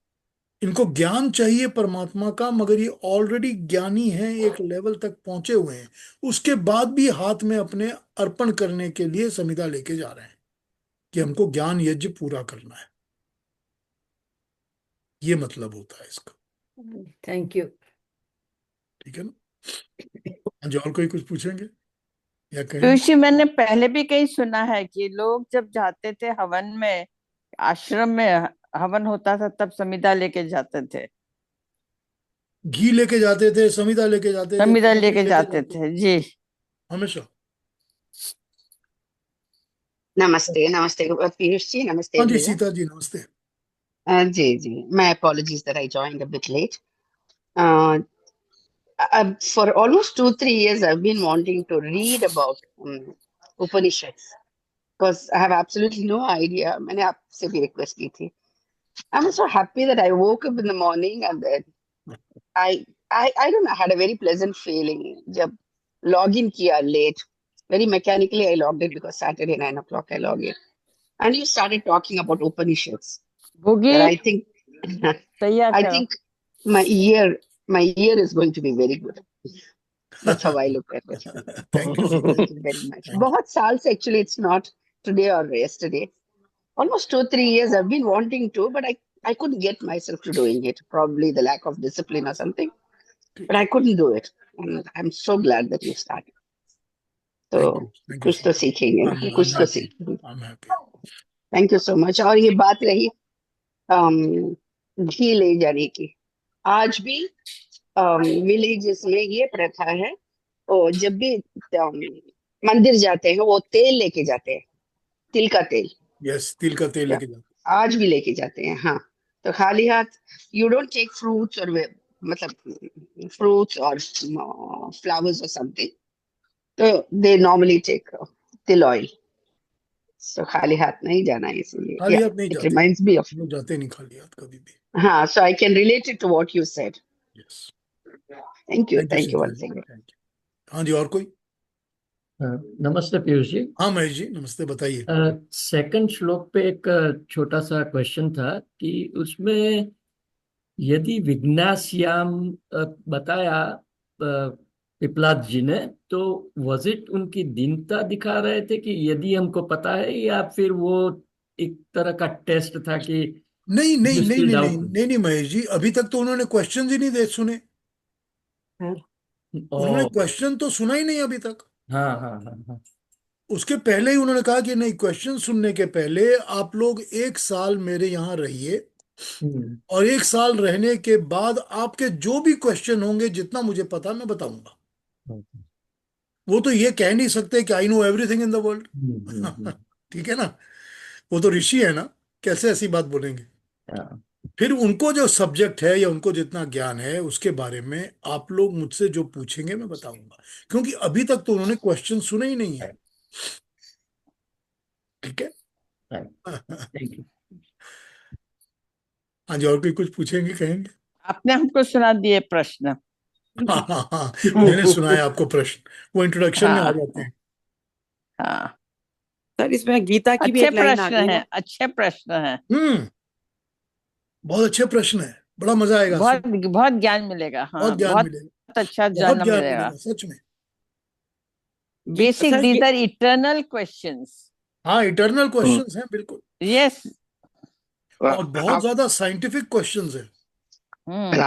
Speaker 1: इनको ज्ञान चाहिए परमात्मा का, मगर ये ऑलरेडी ज्ञानी हैं, एक लेवल तक पहुंचे हुए हैं। उसके बाद भी हाथ में अपने अर्पण करने के लिए संविदा लेके जा रहे हैं कि हमको ज्ञान यज्ञ पूरा करना है। ये मतलब होता है इसका।
Speaker 4: Thank you.
Speaker 1: ठीक है ना? हाँ जी, और कोई कुछ पूछेंगे या कहें?
Speaker 2: पीयूष जी, मैंने पहले भी कहीं सुना है कि लोग जब जाते थे हवन में, आश्रम में हवन होता था तब समिधा लेके जाते थे।
Speaker 1: घी लेके जाते थे, समिधा लेके जाते थे,
Speaker 2: समिधा
Speaker 1: पानी
Speaker 2: लेके
Speaker 1: लेके
Speaker 2: जाते
Speaker 1: जाते थे,
Speaker 2: थे जी।
Speaker 1: हमेशा।
Speaker 6: नमस्ते नमस्ते पीयूष जी, नमस्ते
Speaker 1: हाँ जी,
Speaker 6: एवरीवन।
Speaker 1: सीता जी नमस्ते।
Speaker 6: जी जी, my apologies that I joined a bit late. For almost 2 3 years I've been wanting to read about Upanishads because I have absolutely no idea. मैंने आपसे भी request की थी. I'm so happy that I woke up in the morning and then I I don't know, I had a very pleasant feeling जब log in किया late. Very mechanically I logged in because Saturday 9 o'clock I log in. And you started talking about Upanishads.
Speaker 2: भोगी
Speaker 6: That I think
Speaker 2: तैयार
Speaker 6: I
Speaker 2: करो।
Speaker 6: think my year is going to be very good. That's how I look at it.
Speaker 1: Thank you Sita ji,
Speaker 6: Thank you very much.
Speaker 1: Thank
Speaker 6: बहुत साल से, actually it's not today or yesterday. Almost 2 3 years I've been wanting to, but I I couldn't get myself to doing it. Probably the lack of discipline or something, but I couldn't do it. And I'm so glad that you started.
Speaker 1: Thank
Speaker 6: तो
Speaker 1: you, thank you
Speaker 6: कुछ तो सीखेंगे ना,
Speaker 1: I'm
Speaker 6: कुछ तो
Speaker 1: happy.
Speaker 6: सीखेंगे.
Speaker 1: I'm happy.
Speaker 6: Thank you so much. और ये बात रही घी ले जाने की. आज भी विलेजेस में ये प्रथा है, और जब भी मंदिर जाते हैं वो तेल लेके जाते हैं, तिल का तेल.
Speaker 1: यस, तिल का तेल लेके जाते
Speaker 6: आज भी लेके जाते हैं. हाँ, तो खाली हाथ यू डोंट टेक फ्रूट्स और मतलब फ्रूट्स और फ्लावर्स और समथिंग. तो दे नॉर्मली टेक तिल ऑयल. तो खाली हाथ नहीं जाना है, इसलिए
Speaker 1: खाली हाथ नहीं
Speaker 6: इट
Speaker 1: जाते,
Speaker 6: रिमाइंड्स मी ऑफ.
Speaker 1: हम लोग जाते नहीं खाली हाथ कभी भी.
Speaker 6: हाँ, so I can relate it to what you said.
Speaker 1: Yes,
Speaker 6: thank you
Speaker 1: thank you
Speaker 6: once again.
Speaker 1: Thank you. हाँ जी, और कोई?
Speaker 7: नमस्ते पीयूष जी।
Speaker 1: हाँ महेश जी, नमस्ते, बताइए.
Speaker 7: सेकंड श्लोक पे एक छोटा सा क्वेश्चन था कि उसमें यदि विज्ञास्याम बताया पिपलाद जी ने, तो वॉज इट उनकी दीनता दिखा रहे थे कि यदि हमको पता है, या फिर वो एक तरह का टेस्ट था कि
Speaker 1: नहीं नहीं
Speaker 7: you
Speaker 1: नहीं
Speaker 7: still
Speaker 1: नहीं
Speaker 7: doubt?
Speaker 1: नहीं नहीं नहीं महेश जी, अभी तक तो उन्होंने क्वेश्चन ही नहीं दे सुने. उन्होंने
Speaker 7: ओ,
Speaker 1: क्वेश्चन तो सुना ही नहीं अभी तक.
Speaker 7: हाँ हाँ हाँ हाँ.
Speaker 1: उसके पहले ही उन्होंने कहा कि नहीं, क्वेश्चन सुनने के पहले आप लोग 1 साल मेरे यहाँ रहिए,
Speaker 7: हम्म,
Speaker 1: और 1 साल रहने के बाद आपके जो भी क्वेश्चन होंगे, जितना मुझे पता मैं बताऊंगा.
Speaker 7: हम्म,
Speaker 1: वो तो ये कह नहीं सकते कि I know everything in the world.
Speaker 7: Hmm.
Speaker 1: ठीक है ना, वो तो ऋषि है ना, कैसे ऐसी बात बोलेंगे.
Speaker 7: हाँ,
Speaker 1: फिर उनको जो सब्जेक्ट है या उनको जितना ज्ञान है उसके बारे में आप लोग मुझसे जो पूछेंगे मैं बताऊंगा, क्योंकि अभी तक तो उन्होंने क्वेश्चन सुने ही नहीं है. ठीक है.
Speaker 7: Thank you.
Speaker 1: हाँ जी, और कोई कुछ पूछेंगे, कहेंगे?
Speaker 2: आपने हमको सुना दिए प्रश्न.
Speaker 1: हाँ हाँ हाँ, मैंने सुनाया आपको प्रश्न, वो इंट्रोडक्शन में आ
Speaker 2: हाँ
Speaker 1: जाते हैं.
Speaker 2: हाँ,
Speaker 8: सर इसमें गीता की भी
Speaker 2: अच्छे
Speaker 8: एक लाइन आ
Speaker 2: प्रश्न
Speaker 8: गई
Speaker 2: है,
Speaker 8: ना.
Speaker 2: अच्छे प्रश्न है.
Speaker 1: बहुत अच्छे प्रश्न है, बड़ा मजा आएगा
Speaker 2: बहुत
Speaker 1: सुन.
Speaker 2: बहुत ज्ञान मिलेगा. हाँ,
Speaker 1: बहुत ज्ञान
Speaker 2: बहुत
Speaker 1: मिलेगा,
Speaker 2: अच्छा
Speaker 1: बहुत
Speaker 2: ज्ञान
Speaker 1: ज्ञान
Speaker 2: मिलेगा.
Speaker 1: मिलेगा सच में.
Speaker 2: Basic,
Speaker 8: sir
Speaker 2: these are eternal questions.
Speaker 1: हाँ, इटर्नल क्वेश्चंस हैं बिल्कुल,
Speaker 2: यस.
Speaker 1: और बहुत ज्यादा साइंटिफिक क्वेश्चंस हैं.
Speaker 9: And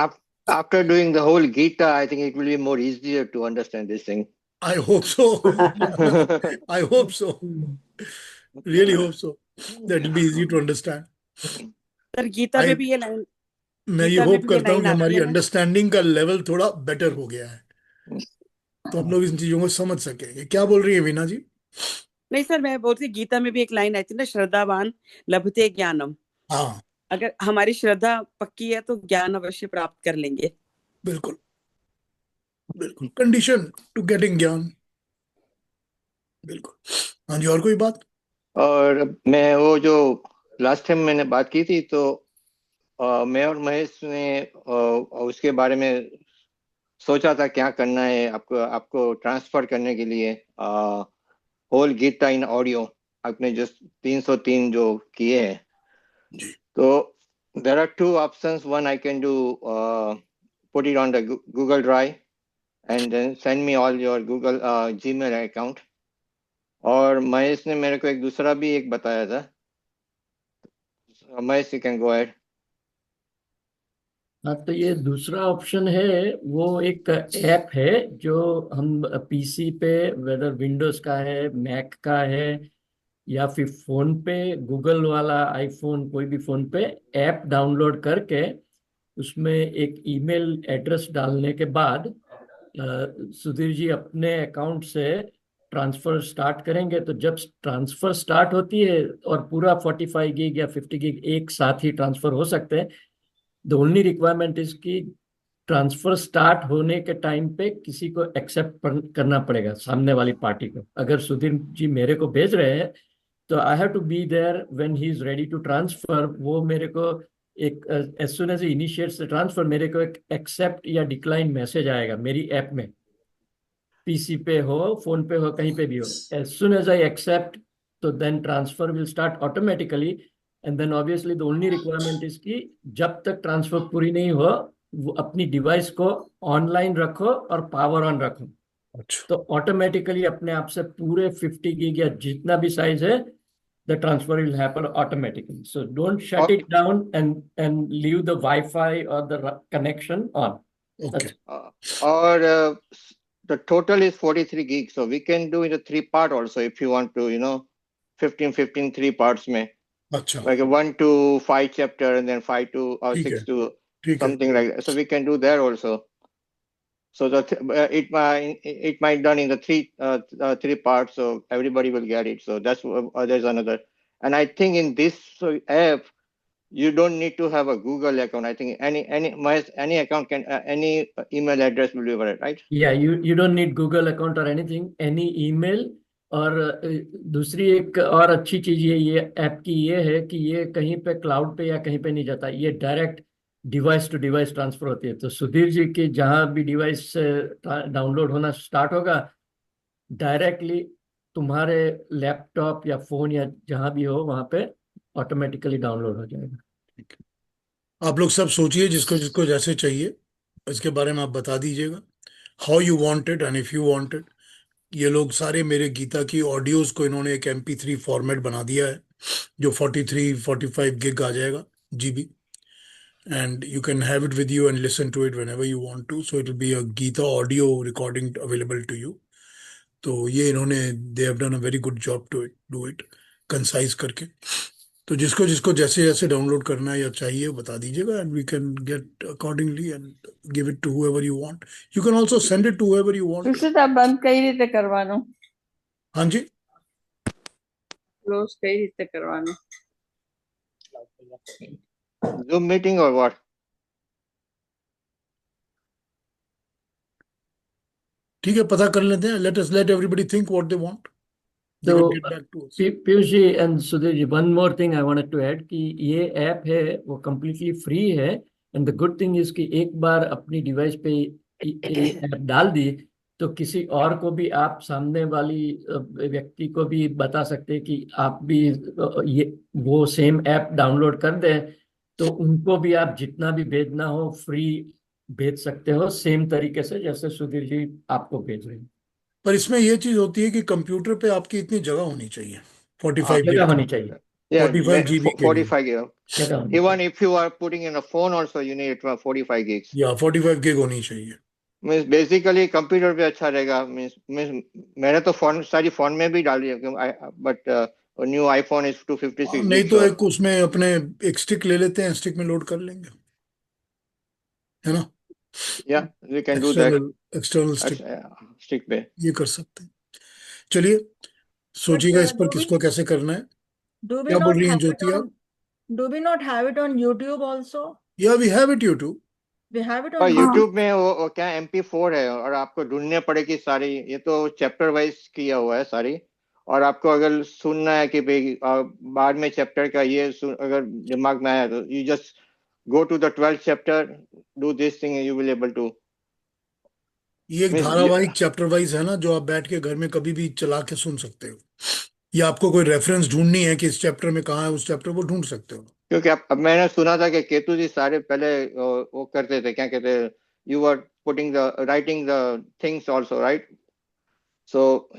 Speaker 9: after doing the whole Gita, I think it will be more easier to understand this thing.
Speaker 1: I hope so. I hope so. Really hope so. That will be easy to understand.
Speaker 8: Sir Gita में भी ये line,
Speaker 1: मैं ये
Speaker 8: गीता में
Speaker 1: hope
Speaker 8: भी ये
Speaker 1: करता हूँ
Speaker 8: लाइन
Speaker 1: कि
Speaker 8: आती
Speaker 1: हमारी
Speaker 8: है ना.
Speaker 1: अंडरस्टैंडिंग का लेवल थोड़ा बेटर हो गया है, तो हम लोग इन चीजों को समझ सकेंगे. क्या बोल रही है वीना जी?
Speaker 8: नहीं सर, मैं बोलती गीता में भी एक लाइन आई थी ना, श्रद्धावान लभते ज्ञानम.
Speaker 1: हाँ,
Speaker 8: अगर हमारी श्रद्धा पक्की है तो ज्ञान अवश्य प्राप्त कर लेंगे.
Speaker 1: बिल्कुल बिल्कुल, कंडीशन टू गेटिंग ज्ञान. बिल्कुल. हाँ जी, और कोई बात?
Speaker 9: और मैं वो जो लास्ट टाइम मैंने बात की थी, तो मैं और महेश ने उसके बारे में सोचा था क्या करना है आपको ट्रांसफर करने के लिए होल गीता इन ऑडियो. आपने जो 303 जो किए हैं, तो there are 2 options. One, I can do put it on the Google Drive and then send me all your Google Gmail account. और महेश ने मेरे को एक दूसरा भी एक बताया था. Mahesh, you can go ahead.
Speaker 7: हाँ, तो ये दूसरा ऑप्शन है, वो एक ऐप है जो हम पीसी पे, वेदर विंडोज का है, मैक का है, या फिर फोन पे, गूगल वाला आईफोन, कोई भी फोन पे ऐप डाउनलोड करके उसमें एक ईमेल एड्रेस डालने के बाद सुधीर जी अपने अकाउंट से ट्रांसफर स्टार्ट करेंगे. तो जब ट्रांसफर स्टार्ट होती है, और पूरा 45 गिग या 50 गिग एक साथ ही ट्रांसफर हो सकते हैं, द ओनली रिक्वायरमेंट इज कि ट्रांसफर स्टार्ट होने के टाइम पे किसी को एक्सेप्ट करना पड़ेगा, सामने वाली पार्टी को. अगर सुधीर जी मेरे को भेज रहे हैं, तो I have to be there when he is ready to transfer. वो मेरे को एक as soon as initiate the transfer, मेरे को एक एक्सेप्ट या डिक्लाइन मैसेज आएगा मेरी ऐप में. पीसी पे हो, फोन पे हो, कहीं पे भी हो, as soon as I accept, तो then transfer will start automatically. And then obviously the only requirement is कि जब तक ट्रांसफर पूरी नहीं हो, वो अपनी डिवाइस को ऑनलाइन रखो और पावर ऑन रखो.
Speaker 1: अच्छा,
Speaker 7: तो ऑटोमेटिकली अपने आप से पूरे 50 गिग या जितना भी साइज है the transfer will happen automatically. So don't shut
Speaker 9: और
Speaker 7: it down and leave the Wi-Fi or the connection on.
Speaker 1: Okay.
Speaker 9: और the total is 43 gigs, so we can do it a 3-part also if you want to, 15 3 parts में,
Speaker 1: अच्छा,
Speaker 9: like a 1 to 5 chapter and then 5 to or
Speaker 1: ठीक
Speaker 9: 6
Speaker 1: है,
Speaker 9: to
Speaker 1: ठीक है.
Speaker 9: something like that. So we can do there also. So it might done in the three parts, so everybody will get it. So that's there's another. And I think in this app you don't need to have a Google account. I think any account can any email address will be right.
Speaker 7: Yeah, you don't need Google account or anything. Any email. और दूसरी एक और अच्छी चीज ये app की ये है कि ये कहीं पे क्लाउड पे या कहीं पे नहीं जाता, ये direct device to device transfer होती है। तो सुधीर जी की जहां भी डिवाइस से डाउनलोड होना स्टार्ट होगा, डायरेक्टली तुम्हारे लैपटॉप या फोन या जहां भी हो वहां पे ऑटोमेटिकली डाउनलोड हो जाएगा।
Speaker 1: आप लोग सब सोचिए, जिसको जिसको जैसे चाहिए इसके बारे में आप बता दीजिएगा, how you want it and if you want it. ये लोग सारे मेरे गीता की ऑडियोज को इन्होंने एक MP3 फॉर्मेट बना दिया है, जो 43-45 गिग आ जाएगा GB, and you can have it with you and listen to it whenever you want to. So it will be a Gita audio recording available to you. तो ये इन्होंने they have done a very good job to do it concise करके। तो जिसको जिसको जैसे जैसे download करना है या चाहिए बता दीजिएगा, and we can get accordingly and give it to whoever you want. You can also send it to whoever you want.
Speaker 2: સુશીતા બંધ કઈ રીતે કરવાનું?
Speaker 1: हाँ जी,
Speaker 2: ક્લોઝ કઈ રીતે કરવાનું?
Speaker 9: Zoom meeting or what?
Speaker 1: ठीक है, पता कर लेते हैं. Let everybody think what they want. They
Speaker 7: तो
Speaker 1: can get back to us.
Speaker 7: Piyush ji and Sudhir ji, one more thing I wanted to add कि ये ऐप है वो कम्प्लीटली फ्री है, and the good thing is कि एक बार अपनी डिवाइस पे ऐप डाल दी तो किसी और को भी आप सामने वाली व्यक्ति को भी बता सकते हैं कि आप भी ये वो सेम ऐप डाउनलोड कर दें, तो उनको भी आप जितना भी भेजना हो फ्री भेज सकते हो, सेम तरीके से जैसे सुधीर जी आपको भेज रहे हैं।
Speaker 1: पर इसमें ये चीज होती है कि कंप्यूटर पे आपकी इतनी जगह होनी चाहिए 45
Speaker 7: जगह
Speaker 1: GB
Speaker 7: होनी चाहिए।
Speaker 9: Yeah,
Speaker 1: 45 GB के लिए.
Speaker 9: 45 gig.
Speaker 7: जगह होनी
Speaker 9: Even if you are putting in a phone also, you need 45 gigs.
Speaker 1: या 45 गिग होनी चाहिए.
Speaker 9: मीन्स बेसिकली कंप्यूटर पे अच्छा रहेगा। मीन्स मैंने तो फोन सारी फोन में भी डाल दिया, बट न्यू आईफोन इज 256
Speaker 1: नहीं
Speaker 9: gigs,
Speaker 1: तो
Speaker 9: so
Speaker 1: एक उसमें अपने एक स्टिक ले लेते हैं, स्टिक में लोड कर लेंगे, है ना?
Speaker 9: yeah, we can do that.
Speaker 1: External stick
Speaker 9: stick पे
Speaker 1: ये कर सकते हैं. चलिए सोचिएगा इस पर
Speaker 10: do we
Speaker 1: किसको कैसे करना है.
Speaker 10: do we
Speaker 1: क्या बोल
Speaker 10: not
Speaker 1: रही हैं
Speaker 10: have it
Speaker 1: ज्योति आप?
Speaker 10: do we not have it on YouTube also?
Speaker 1: या we have it YouTube.
Speaker 10: We have it
Speaker 9: और
Speaker 10: on
Speaker 9: यूट्यूब में वो क्या MP4 है, और आपको ढूंढने पड़ेगी सारी, ये तो चैप्टर वाइज किया हुआ है सारी, और आपको अगर सुनना है कि भाई बाद में चैप्टर का ये अगर दिमाग में आया तो you just go to the 12th chapter, do this thing, you will able to.
Speaker 1: ये एक धारावाहिक चैप्टर वाइज है ना, जो आप बैठ के घर में कभी भी चला के सुन सकते हो, या आपको कोई रेफरेंस ढूंढनी है कि इस चैप्टर में कहाँ है उस चैप्टर, वो ढूंढ सकते हो.
Speaker 9: क्योंकि अब मैंने सुना था कि केतु जी सारे पहले वो करते थे, क्या कहते हैं, you are putting the writing the things also, right? So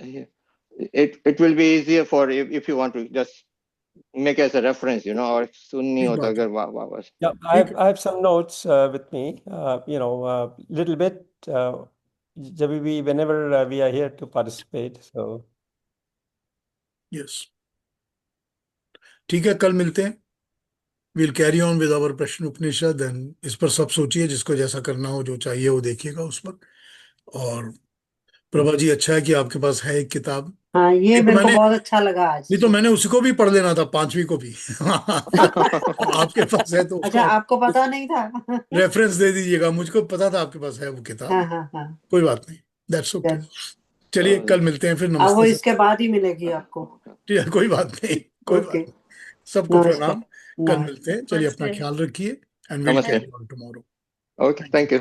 Speaker 9: it will be easier for if you want to just make as a reference, और सुननी हो तो अगर वापस.
Speaker 11: Yeah, I have some notes with me, little bit, whenever we are here to participate, so.
Speaker 1: Yes. ठीक है, कल मिलते हैं. We'll carry on with our प्रश्न उपनिषद, and इस पर सब सोचिए, जिसको जैसा करना हो, जो चाहिए वो देखिएगा उस पर. और प्रभा जी, अच्छा है कि आपके पास है एक किताब.
Speaker 3: हाँ, ये
Speaker 1: तो
Speaker 3: मेरे को
Speaker 1: मैंने
Speaker 3: बहुत अच्छा लगा आज.
Speaker 1: नहीं तो मैंने उसी को भी पढ़ लेना था, 5वीं को भी. आपके पास है तो
Speaker 3: अच्छा, आपको पता नहीं था?
Speaker 1: रेफरेंस दे दीजिएगा, मुझको पता था आपके पास है वो किताब.
Speaker 3: हाँ हाँ हाँ.
Speaker 1: कोई बात नहीं, दैट्स ओके. चलिए कल मिलते हैं फिर.
Speaker 3: अब वो
Speaker 1: नमस्ते.
Speaker 3: इसके बाद ही मिलेगी आपको.
Speaker 1: ठीक है, कोई बात नहीं, कोई बात नहीं. सबको प्रणाम. कल मिलते हैं. चलिए अपना ख्याल रखिए, एंड विल
Speaker 9: नमस्ते.
Speaker 1: टुमारो.
Speaker 9: Okay, thank you.